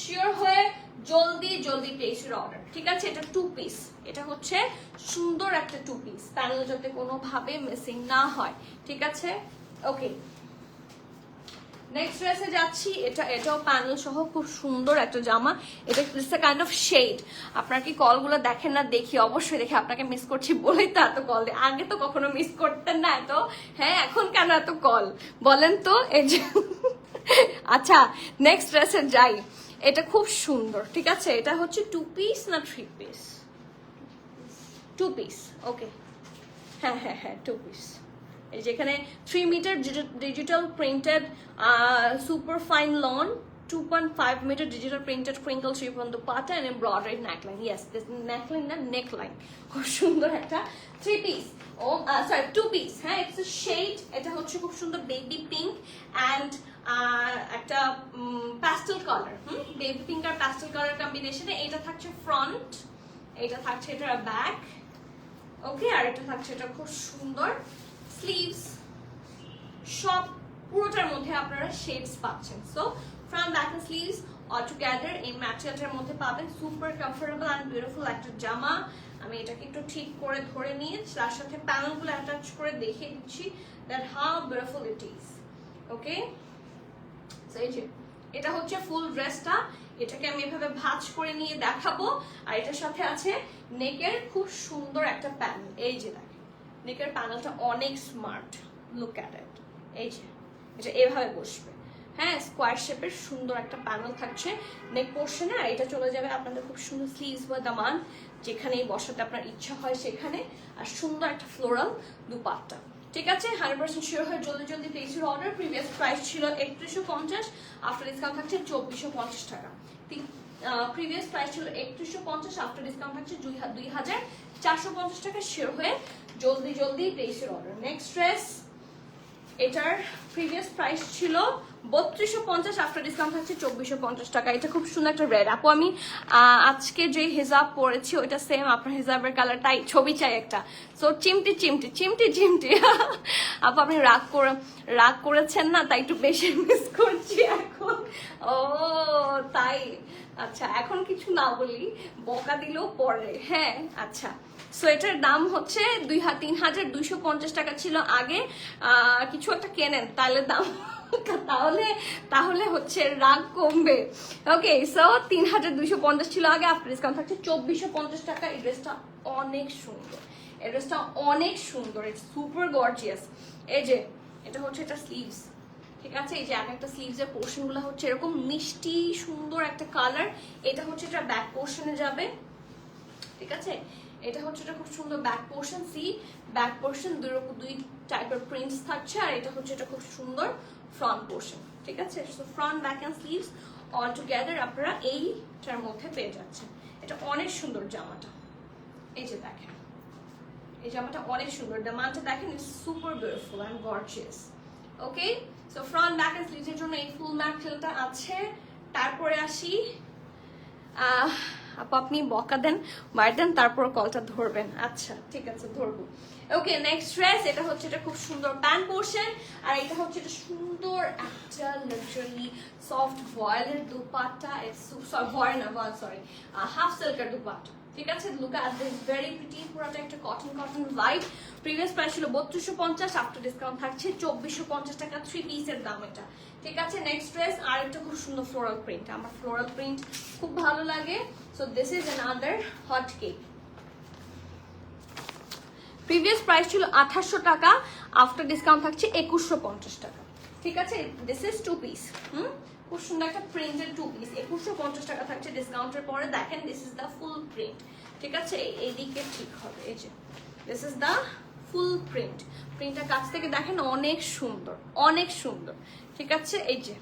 শিওর হয়ে জলদি জলদি প্লেসের অর্ডার, ঠিক আছে? এটা 2 পিস, এটা হচ্ছে সুন্দর একটা 2 পিস, প্যানেল যাতে কোনোভাবে মিসিং না হয়, ঠিক আছে? ওকে, নেক্সট ড্রেসে যাচ্ছি। এটাও প্যানেল সহ খুব সুন্দর একটা জামা। এটা it's a kind of shade. আপনারা কি কলগুলো দেখেন না? দেখি, অবশ্যই দেখি। আপনাকে মিস করছি বলেই তো এত কল দিই, আগে তো কখনো মিস করতেন না এত। হ্যাঁ, এখন কেন এত কল বলেন তো? এই যে আচ্ছা, নেক্সট ড্রেসে যাই। এটা খুব সুন্দর, ঠিক আছে? এটা হচ্ছে 2 পিস না 3 পিস? 2 পিস, ওকে। হ্যাঁ হ্যাঁ হ্যাঁ, 2 পিস। এই যেখানে 3 metre digital printed super fine lawn, 2.5 metre digital printed crinkle chiffon dupatta and embroidery neckline. Yes, this neckline না, নেকলাইন। খুব সুন্দর একটা 3 পিস, ও সরি 2 পিস। হ্যাঁ, ইটস আ শেড। এটা হচ্ছে খুব সুন্দর বেবি পিঙ্ক অ্যান্ড একটা প্যাস্টেল কালার। বেবি পিঙ্ক আর প্যাস্টেল কালার কম্বিনেশনে। এটা থাকছে ফ্রন্ট, এটা থাকছে এটা ব্যাক, ওকে। আর এটা থাকছে এটা খুব সুন্দর স্লিভস। সব পুরোটার মধ্যে আপনারা শেডস পাচ্ছেন। So front, back and sleeves all together এই ম্যাটেরিয়ালটার মধ্যে পাবেন। সুপার কমফোর্টেবল অ্যান্ড বিউটিফুল একটা জামা। আমি এটাকে একটু ঠিক করে ধরে নিয়ে তার সাথে প্যানেলগুলো অ্যাটাচ করে দেখিয়ে দিচ্ছি that how beautiful it is. Okay, so এই যে এটা হচ্ছে ফুল ড্রেসটা। এটাকে আমি এভাবে ভাঁজ করে নিয়ে দেখাবো। আর এটার সাথে আছে নেকের খুব সুন্দর একটা প্যানেল। এই যে দেখেন, নেকের প্যানেলটা অনেক স্মার্ট, লুক অ্যাট ইট। এই যে এটা এভাবে বসবে। হ্যাঁ, স্কোয়ার শেপের সুন্দর একটা প্যানেল থাকছে নেক পোর্শনে। আর এটা চলে যাবে আপনাদের খুব সুন্দর স্লিভস বা দামান, যেখানেই বসাতে আপনার ইচ্ছা হয় সেখানে। আর সুন্দর একটা ফ্লোরাল দুপাট্টা, ঠিক আছে? 100% শিওর হয়ে জলদি জলদি প্লেসের অর্ডার। প্রিভিয়াস প্রাইস ছিল 3150, আফটার ডিসকাউন্ট থাকছে 2450 টাকা। প্রিভিয়াস প্রাইস ছিল 3150, আফটার ডিসকাউন্ট থাকছে 2450 টাকা। শিওর হয়ে জলদি জলদি প্লেসের অর্ডার। নেক্সট ড্রেস, এটার প্রিভিয়াস প্রাইস ছিল 3250, আফটার ডিসকাউন্ট থাকছে 2450 টাকা। এটা খুব সুন্দর একটা রেড। আপু আমি আজকে যে হিজাব পরেছি ওইটা সেম আপনার হিজাবের কালারটাই, ছবি চাই একটা। সো চিমটি চিমটি চিমটি চিমটি আপু আপনি রাগ করেছেন না, তাই একটু বেশি মিস করছি এখন। ও তাই, আচ্ছা এখন কিছু না বলি, বকা দিলেও পরে। হ্যাঁ আচ্ছা, সো এটার দাম হচ্ছে 3250 টাকা ছিল আগে। কিছু একটা কেনেন তাহলে দাম তাহলে হচ্ছে রাগ কমবে। ওকে, সো 3250 ছিল আগে, আফটার ডিসকাউন্ট থাকছে 2450 টাকা। এই ড্রেসটা অনেক সুন্দর, এই ড্রেসটা অনেক সুন্দর, ইটস সুপার গর্জিয়াস। এই যে এটা হচ্ছে এটা স্লিভস, ঠিক আছে? এই যে এক একটা স্লিভসের পোর্শন গুলো হচ্ছে এরকম মিষ্টি সুন্দর একটা কালার। এটা হচ্ছে এটা ব্যাক পোর্শনে যাবে, ঠিক আছে? এটা হচ্ছে এটা খুব সুন্দর back portion, see back portion দুই টাইপের প্রিন্টস থাকছে। আর এটা হচ্ছে এটা খুব সুন্দর ফ্রন্ট পোর্শন, ঠিক আছে? So front back and sleeves all together আপনারা এইটার মধ্যে পেয়ে যাচ্ছেন। এটা অনেক সুন্দর জামাটা, এই যে দেখেন এই জামাটা অনেক সুন্দর, জামাটা দেখেন it's super beautiful and gorgeous. Okay, so front back and স্লিভসের জন্য এই ফুল ম্যাটেরিয়ালটা আছে। তারপরে আসি, আপু আপনি বকা দেন, মার দেন, তারপর কলটা ধরবেন। আচ্ছা ঠিক আছে, ধরবো। ওকে, নেক্সট ড্রেস। এটা হচ্ছে এটা খুব সুন্দর প্যান্ট পোর্শন, আর এটা হচ্ছে এটা সুন্দর একটা লাক্সারি সফট ভয়েলের দুপাট্টা। ভয়েল না, সরি, হাফ সিল্কের দুপাট্টা, ঠিক আছে? Look at this, very pretty, পুরোটা একটা কটন ভাইব। প্রিভিয়াস প্রাইস ছিল 3250, আফটার ডিসকাউন্ট থাকছে 2450 টাকা। 3 পিসের দাম এটা, ঠিক আছে? নেক্সট ড্রেস, আর একটা খুব সুন্দর ফ্লোরাল প্রিন্ট, আমার ফ্লোরাল প্রিন্ট খুব ভালো লাগে। So this is another hot cake. Previous price ছিল 2800 টাকা, আফটার ডিসকাউন্ট থাকছে 2150 টাকা, ঠিক আছে? দিস ইজ 2 পিস, খুব সুন্দর একটা প্রিন্টের 2 পিস, 2150 টাকা থাকছে ডিসকাউন্টের পরে। দেখেন this is the full print, ঠিক আছে? এইদিকে ঠিক হবে, এই যে this is the full print. প্রিন্টটা কাছ থেকে দেখেন অনেক সুন্দর, অনেক সুন্দর, ঠিক আছে? এই যে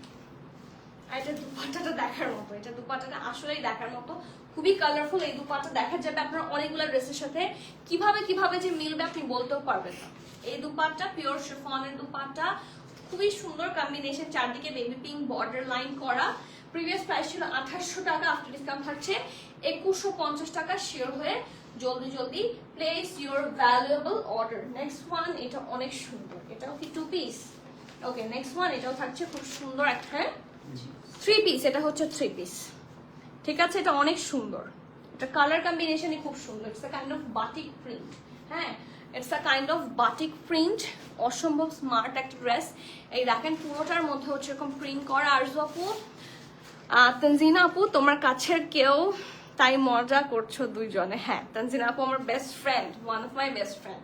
এটা দুপাট্টাটা দেখার মতো, এটা দুপাট্টাটা আসলেই দেখার মতো, খুবই কালারফুল। এই দুপাট্টা দেখা যাবে আপনার অনেকগুলো ড্রেসের সাথে, কিভাবে যে মিলবে আপনি বলতেও পারবেন না। এই দুপাট্টা পিওর শিফনের দুপাট্টা, খুবই সুন্দর কম্বিনেশন, চারদিকে বেবি পিঙ্ক বর্ডার লাইন করা। প্রিভিয়াস প্রাইস ছিল 2800 টাকা, আফটার ডিসকাউন্ট থাকছে 2150 টাকা। শিওর হয়ে জলদি place your valuable order. Next one, এটা অনেক সুন্দর, এটাও কি 2 পিস? ওকে, নেক্সট ওয়ান, এটাও থাকছে খুব সুন্দর একটা 3 পিস। এটা হচ্ছে 3 পিস, ঠিক আছে? এটা অনেক সুন্দর, এটা কালার কম্বিনেশনই খুব সুন্দর। It's a kind of batik print, হ্যাঁ it's a kind of batik print, অসম্ভব স্মার্ট একটা ড্রেস। এই দেখেন পুরোটার মধ্যে হচ্ছে এরকম প্রিন্ট করা। আরজু আপু, তানজিনা আপু তোমার কাছের কেউ, তাই মজা করছো দুইজনে। হ্যাঁ, তানজিনা আপু আমার best friend, one of my best friend.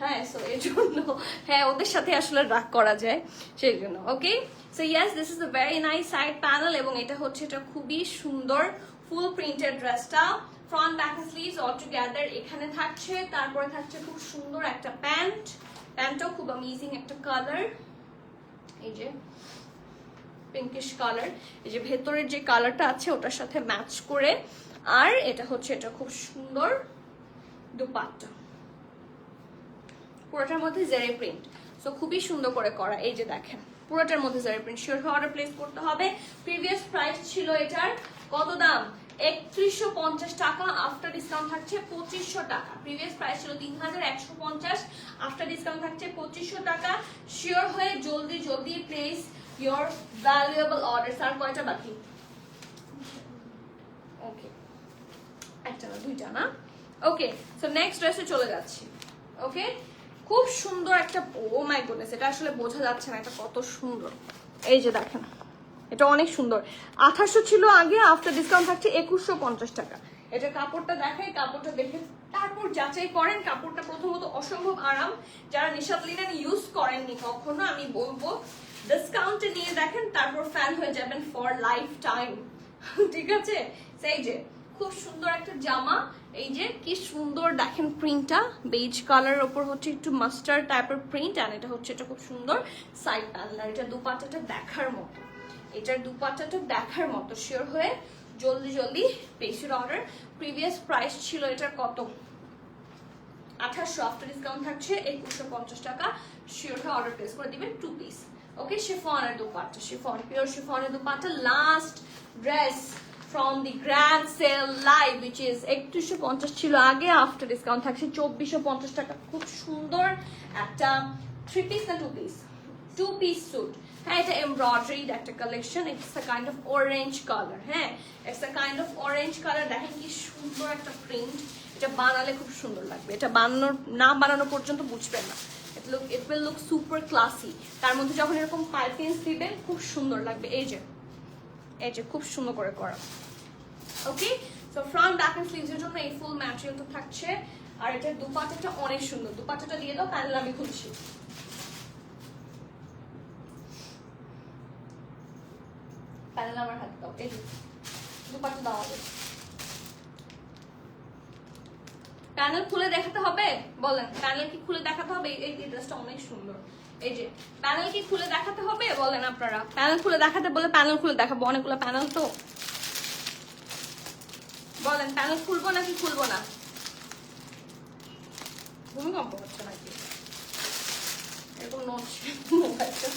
হ্যাঁ, সো এই জন্য, হ্যাঁ ওদের সাথে আসলে রাগ করা যায় সেই জন্য। Okay, so yes, this is a very nice side panel, এবং এটা হচ্ছে এটা খুবই সুন্দর ফুল প্রিন্টেড ড্রেসটা। Front back sleeves all together এখানে থাকছে। তারপরে থাকছে খুব সুন্দর একটা প্যান্টটাও খুব অ্যামেজিং একটা কালার, এই যে পিঙ্কিশ কালার, এই যে ভেতরের যে কালারটা আছে ওটার সাথে ম্যাচ করে। আর এটা হচ্ছে এটা খুব সুন্দর দুপাট্টা, পুরোটার মধ্যে জেরি প্রিন্ট, সো খুবই সুন্দর করে করা। এই যে দেখেন পুরোটার মধ্যে Jerry print. Sure order place করতে হবে। প্রিভিয়াস প্রাইস ছিল এটার কত দাম? 3150 টাকা, আফটার ডিসকাউন্ট থাকছে 2500 টাকা। প্রিভিয়াস প্রাইস ছিল 3150, আফটার ডিসকাউন্ট থাকছে 2500 টাকা। শিওর হয়ে জলদি প্লেস ইয়োর ভ্যালুয়েবল অর্ডার। আর কয়টা বাকি? ওকে, একটা না দুইটা না। ওকে, সো নেক্সট ড্রেসে চলে যাচ্ছি। ওকে, খুব সুন্দর একটা, ও মাই গুডনেস, এটা আসলে বোঝা যাচ্ছে না এটা কত সুন্দর। এই যে দেখেন এটা অনেক সুন্দর। 2800 ছিল আগে, আফটার ডিসকাউন্ট থাকছে 2150 টাকা। এটা কাপড়টা দেখাই, কাপড়টা দেখে তারপর যাচাই করেন। কাপড়টা প্রথমত অসম্ভব আরাম, যারা নিশাত লিনেন ইউজ করেননি কখনো আমি বলবো ডিসকাউন্টে নিয়ে দেখেন, তারপর ফ্যান হয়ে যাবেন ফর লাইফ টাইম, ঠিক আছে? সেই যে খুব সুন্দর একটা জামা, এই যে কি সুন্দর দেখেন প্রিন্টটা, বেজ কালারের ওপর হচ্ছে একটু মাস্টার্ড টাইপের প্রিন্ট। আর এটা হচ্ছে এটা খুব সুন্দর সাইড প্যানেল। আর এটা দুপাট্টাটা দেখার মতো, এটার দুপাট্টাটা দেখার মতো। শিওর হয়ে জলদি place your order. Previous price ছিল এটার কত? 2800 আফটার ডিসকাউন্ট থাকছে 2150 টাকা। শিওর হয়ে অর্ডার প্লেস করে দিবেন 2 পিস। ওকে, শিফনের দুপাট্টা, শিফন, পিওর শিফনের dupatta, last dress from the grand sale live which is 3150 ছিল আগে, আফটার ডিসকাউন্ট থাকছে 2450 টাকা। খুব সুন্দর একটা 3 পিস না 2 পিস, 2 পিস স্যুট। হ্যাঁ, এটা এমব্রয়ডারিড একটা collection, it's a kind of orange colour. হ্যাঁ, it's a kind of orange colour. দেখেন কি সুন্দর একটা প্রিন্ট, এটা বানালে খুব সুন্দর লাগবে। এটা বানানো পর্যন্ত বুঝবেন না, it will look super classy। তার মধ্যে যখন এরকম পাইপিংস দিবেন খুব সুন্দর লাগবে। এই যে খুব সুন্দর করে করা। Okay, so front back and sleeves এর জন্য এই ফুল ম্যাটেরিয়ালটা থাকছে। আর এটার দুপাট্টাটা অনেক সুন্দর। দুপাট্টাটা দিয়ে দাও, প্যানেল আমি খুলছি। প্যানেল আমার হাতে দাও। এই যে দুপাট্টা দাও হবে। প্যানেল খুলে দেখাতে হবে? বলেন, প্যানেল কি খুলে দেখাতে হবে? এই ড্রেসটা অনেক সুন্দর। এই যে প্যানেল কি খুলে দেখাতে হবে বলেন আপনারা? প্যানেল খুলে দেখাতে বলে প্যানেল খুলে দেখাবো, অনেকগুলো প্যানেল তো। বলেন, প্যানেল খুলবো নাকি খুলবো না? ভূমিকম্প হচ্ছে নাকি? এরকম নড়ছে মোবাইলটা।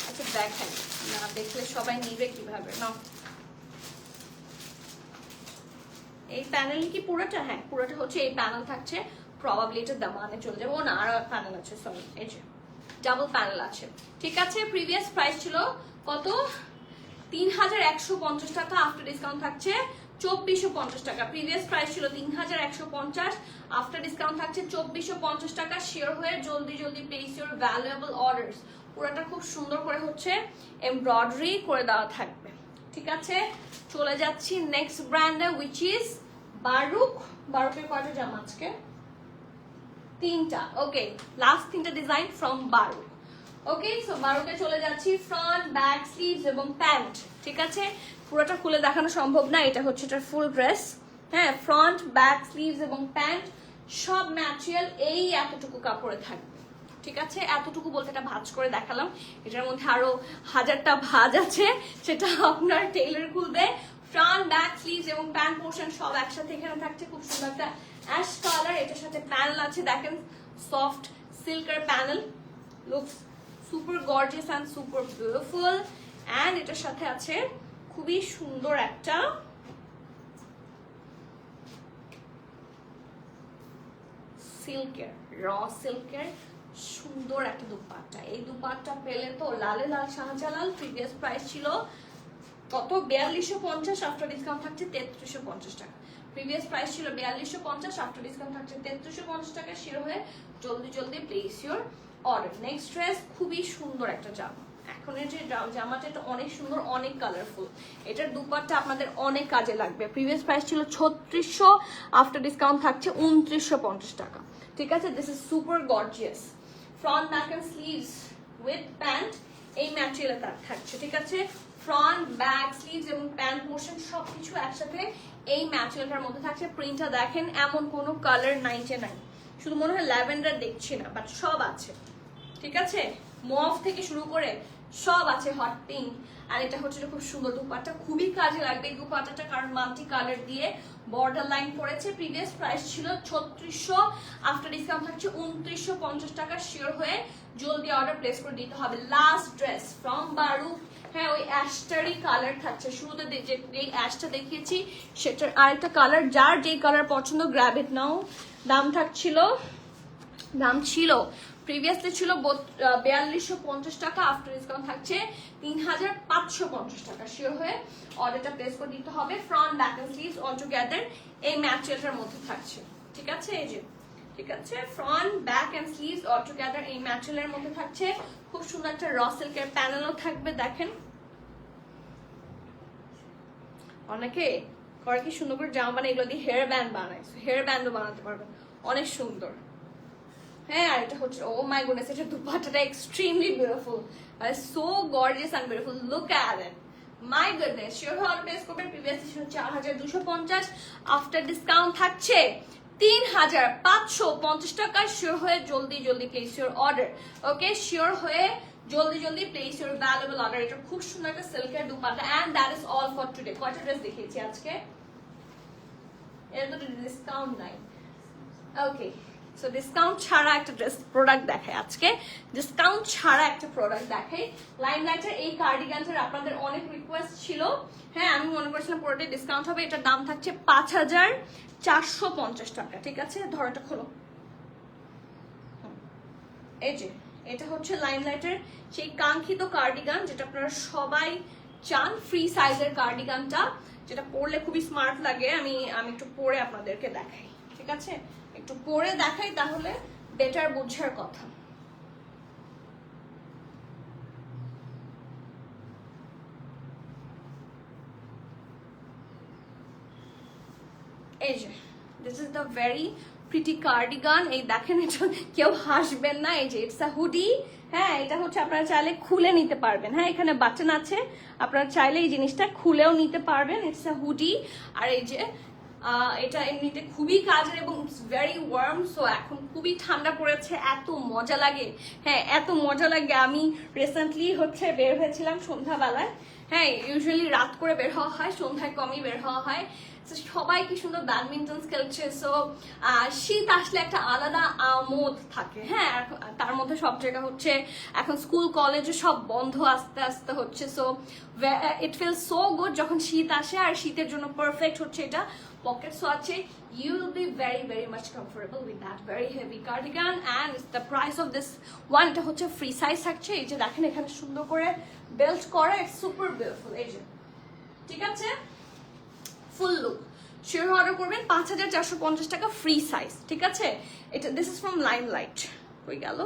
আচ্ছা দেখাই, না দেখলে সবাই নিবে কিভাবে? না, এই প্যানেল কি পুরোটা? হ্যাঁ, পুরোটা হচ্ছে এই প্যানেল থাকছে। প্রবাবলি এটা দামানে চলে যাবে। ও না, আর প্যানেল আছে, সরি, এই যে ডাবল প্যানেল আছে। ঠিক আছে, প্রিভিয়াস প্রাইস ছিল কত? 3150 টাকা, আফটার ডিসকাউন্ট থাকছে 2450 টাকা। প্রিভিয়াস প্রাইস ছিল 3150, আফটার ডিসকাউন্ট থাকছে 2450 টাকা। শেয়ার হয়ে জলদি জলদি প্লেস ইউর ভ্যালুয়েবল অর্ডারস। পুরোটা খুব সুন্দর করে হচ্ছে এমব্রয়ডারি করে দেওয়া থাকবে। ঠিক আছে, চলে যাচ্ছি নেক্সট ব্র্যান্ডে which is বারুক। বারুকের কয়টা জামা আজকে? 3টা। ওকে, লাস্ট 3টা ডিজাইন ফ্রম বারুক। ওকে, সো বারুকে চলে যাচ্ছি। ফ্রন্ট, ব্যাক, স্লিভস এবং প্যান্ট। ঠিক আছে, পুরোটা খুলে দেখানো সম্ভব না, এটা হচ্ছে এটার ফুল ড্রেস। হ্যাঁ, ফ্রন্ট, ব্যাক, স্লিভস এবং প্যান্ট সব ম্যাটেরিয়াল এই এতটুকু কাপড়ে থাকবে। ঠিক আছে, এতটুকু বলতে এটা ভাঁজ করে দেখালাম, এটার মধ্যে আরো 1000টা ভাঁজ আছে, সেটা আপনার টেইলর খুলবে। ফ্রন্ট, ব্যাক, স্লিভস এবং প্যান্ট পোর্শন সব একসাথে এখানে থাকছে। খুব সুন্দর একটা অ্যাশ কালার, এটার সাথে প্যানেল আছে। দেখেন, সফট সিল্কের panel, looks super gorgeous and super beautiful. And এটার সাথে আছে খুবই সুন্দর একটা সিল্কের, র সিল্কের সুন্দর একটা দুপাট্টা। এই দুপাট্টা পেলে তো লালে লাল শাহজালাল। প্রিভিয়াস প্রাইস ছিল কত? 4250, আফটার ডিসকাউন্ট থাকছে 3350 টাকা। প্রিভিয়াস প্রাইস ছিল 4250, আফটার ডিসকাউন্ট থাকছে 3350 টাকা। শেয়ার হয়ে জলদি জলদি place your order. Next dress খুবই সুন্দর একটা জামা। এখন এই যে জামাটা, এটা অনেক সুন্দর, অনেক কালারফুল। এটার দুপাট্টা আপনাদের অনেক কাজে লাগবে। প্রিভিয়াস প্রাইস ছিল 3600, আফটার ডিসকাউন্ট থাকছে 2950 টাকা। ঠিক আছে, this is super gorgeous. Front, back and sleeves with pant এই ম্যাটেরিয়ালে থাকছে। ঠিক আছে, ফ্রন্ট, ব্যাক, স্লিভস এবং প্যান্ট পোর্শন সবকিছু একসাথে এই ম্যাটেরিয়ালটার মধ্যে থাকছে। প্রিন্টটা দেখেন, এমন কোনো কালার নাই যে নাই। শুধু মনে হয় ল্যাভেন্ডার দেখছি না, বাট সব আছে। ঠিক আছে, মভ থেকে শুরু করে সব আছে, হট পিঙ্ক। আর এটা হচ্ছে খুব সুন্দর দুপাট্টা, খুবই কাজে লাগবে এই দুপাট্টাটা, কারণ মাল্টি কালার দিয়ে বর্ডার লাইন পড়েছে। প্রিভিয়াস প্রাইস ছিল 3600, আফটার ডিসকাউন্ট থাকছে 2950 টাকা। শিওর হয়ে জলদি অর্ডার প্লেস করে দিতে হবে। Last dress from Baroque. হ্যাঁ, ওই অ্যাশটারই কালার থাকছে। শুরুতে যে অ্যাশটা দেখিয়েছি সেটার আরেকটা কালার, যার যেই কালার পছন্দ গ্র্যাব ইট নাও। দাম ছিল প্রিভিয়াসলি ছিল 4250 টাকা, আফটার ডিসকাউন্ট থাকছে 3550 টাকা। শিওর হয়ে অর্ডারটা প্লেস করে দিতে হবে। Front, back and sleeves all together এই ম্যাটেরিয়ালটার মধ্যে থাকছে। ঠিক আছে, এই যে ঠিক আছে, front, back and sleeves all together এই ম্যাটেরিয়ালের মধ্যে থাকছে। খুব সুন্দর একটা র সিল্কের প্যানেলও থাকবে। দেখেন, অনেকে করে কি সুন্দর করে জামা বানায়, এগুলো দিয়ে হেয়ার ব্যান্ড বানায়, হেয়ার ব্যান্ডও বানাতে পারবেন, অনেক সুন্দর। হ্যাঁ, আর এটা হচ্ছে, ও মাই গুডনেস, এটা দুপাট্টাটা extremely beautiful, so gorgeous and beautiful. Look at it, my goodness. Sure হয়ে অর্ডার প্লেস করবেন। প্রিভিয়াস ছিল 4250, আফটার ডিসকাউন্ট থাকছে 3550 টাকা। শিওর হয়ে জলদি জলদি place your order. Okay, sure হয়ে জলদি জলদি প্লেস ইউর ভ্যালুয়েবল অর্ডার। এটা খুব সুন্দর একটা সিল্কের dupatta. And that is all for today. কয়টা ড্রেস দেখিয়েছি আজকে? এর তো ডিসকাউন্ট নাই। ওকে, সো ডিসকাউন্ট ছাড়া একটা ড্রেস প্রোডাক্ট দেখাই আজকে, ডিসকাউন্ট ছাড়া একটা প্রোডাক্ট দেখাই। লাইমলাইটের এই কার্ডিগানটার আপনাদের অনেক রিকোয়েস্ট ছিল, হ্যাঁ আমি মনে করছিলাম পুরোটাই ডিসকাউন্ট হবে। এটার দাম থাকছে 5450 টাকা, ঠিক আছে? ধরো এটা খোলো, এই যে এটা হচ্ছে লাইমলাইটের সেই কাঙ্ক্ষিত কার্ডিগান যেটা আপনারা সবাই চান, ফ্রি সাইজের কার্ডিগানটা, যেটা পরলে খুবই স্মার্ট লাগে। আমি একটু পরে আপনাদেরকে দেখাই, ঠিক আছে? একটু পরে দেখাই, তাহলে বেটার বুঝার কথা। এই যে this is the very pretty cardigan. এই দেখেন, এটা কেউ হাসবেন না, এই যে ইটস আ হুডি। হ্যাঁ, এটা হচ্ছে আপনারা চাইলে খুলে নিতে পারবেন। হ্যাঁ, এখানে বাটন আছে, আপনারা চাইলে এই জিনিসটা খুলেও নিতে পারবেন। It's a hoodie. আর এই যে এটা এমনিতে খুবই কাজের এবং ইটস ভেরি ওয়ার্ম। সো এখন খুবই ঠান্ডা পড়েছে, এত মজা লাগে, হ্যাঁ এত মজা লাগে। আমি রিসেন্টলি হচ্ছে বের হয়েছিলাম সন্ধ্যাবেলায়, হ্যাঁ ইউজুয়ালি রাত করে বের হওয়া হয়, সন্ধ্যায় কমই বের হওয়া হয়। সবাই কি সুন্দর ব্যাডমিন্টন খেলছে। সো শীত আসলে একটা আলাদা আমোদ থাকে, হ্যাঁ তার মধ্যে সব জায়গা হচ্ছে এখন স্কুল কলেজে সব বন্ধ আস্তে আস্তে হচ্ছে। So it feel so good যখন শীত আসে, আর শীতের জন্য পারফেক্ট হচ্ছে এটা। পকেটসও আছে, you will be very very much comfortable with that very heavy cardigan and the price of this one, এটা হচ্ছে ফ্রি সাইজ থাকছে। এই যে দেখেন এখানে সুন্দর করে বেল্ট করা, ইটস সুপার বিউটিফুল। এই যে ঠিক আছে, ফুল লুক। শিওর অর্ডার করবেন 5450 টাকা, ফ্রি সাইজ, ঠিক আছে? এটা দিস ইজ ফ্রম লাইমলাইট, কই গেল?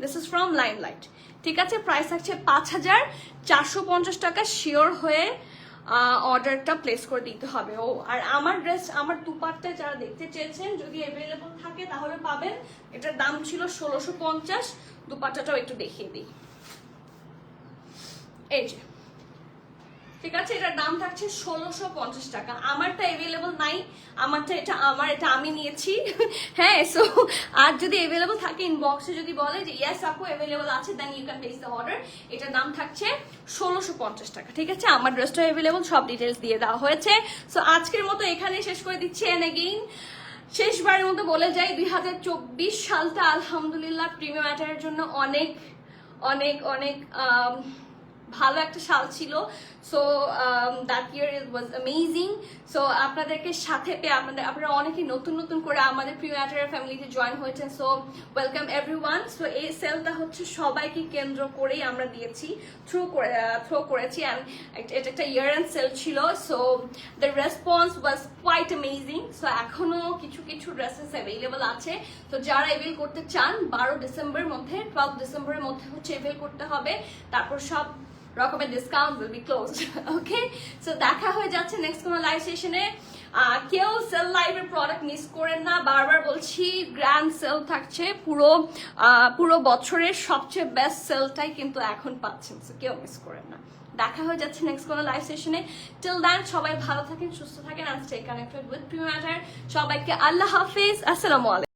দিস ইজ ফ্রম লাইমলাইট, ঠিক আছে? প্রাইস থাকছে 5450 টাকা। শিওর হয়ে অর্ডারটা প্লেস করে দিতে হবে। ও আর আমার ড্রেস, আমার দুপাট্টা যারা দেখতে চেয়েছেন, যদি অ্যাভেলেবল থাকে তাহলে পাবেন। এটার দাম ছিল 1650। দুপাট্টাটাও একটু দেখিয়ে দিই, এই যে ঠিক আছে, এটার দাম থাকছে 1650 টাকা। আমারটা অ্যাভেলেবল নাই, আমারটা এটা আমি নিয়েছি, হ্যাঁ। সো আর যদি অ্যাভেলেবল থাকে ইনবক্সে যদি বলে যে ইয়েস আপু অ্যাভেলেবল আছে, then you can place the order. এটার দাম থাকছে 1650 টাকা, ঠিক আছে? আমার ড্রেসটা অ্যাভেলেবল, সব ডিটেলস দিয়ে দেওয়া হয়েছে। সো আজকের মতো এখানে শেষ করে দিচ্ছি। এন্ড এগেইন শেষবারের মতো বলে যাই, 2024 সালটা আলহামদুলিল্লাহ প্রিমিয়াম ম্যাটারের জন্য অনেক অনেক অনেক ভালো একটা সাল ছিল। So that year it was amazing. So আপনাদেরকে সাথে পেয়ে আপনারা অনেকেই নতুন নতুন করে আমাদের প্রিমিয়াটারের ফ্যামিলিতে জয়েন হয়েছেন। So welcome everyone. সো এই সেলটা হচ্ছে সবাইকে কেন্দ্র করেই আমরা দিয়েছি, থ্রো করেছি, অ্যান্ড এটা একটা ইয়ার এন্ড সেল ছিল। So the response was quite amazing. সো এখনো কিছু কিছু ড্রেসেস অ্যাভেলেবল আছে। তো যারা এভেল করতে চান 12 ডিসেম্বরের মধ্যে, 12 ডিসেম্বরের মধ্যে হচ্ছে এভেল করতে হবে। তারপর সব রকমের discount will be closed, okay? So দেখা হয়ে যাচ্ছে নেক্সট কোনো লাইভ সেশনে। কেউ সেল লাইভের প্রোডাক্ট মিস করেন না, বারবার বলছি গ্র্যান্ড সেল থাকছে, পুরো বছরের সবচেয়ে বেস্ট সেলটাই কিন্তু এখন পাচ্ছেন। সো কেউ মিস করেন না। দেখা হয়ে যাচ্ছে নেক্সট কোনো লাইভ সেশনে। টিল দেন সবাই ভালো থাকেন, সুস্থ থাকেন, and stay connected with প্রিমিয়াটার। সবাইকে আল্লাহ হাফিজ, আসসালামু আলাইকুম।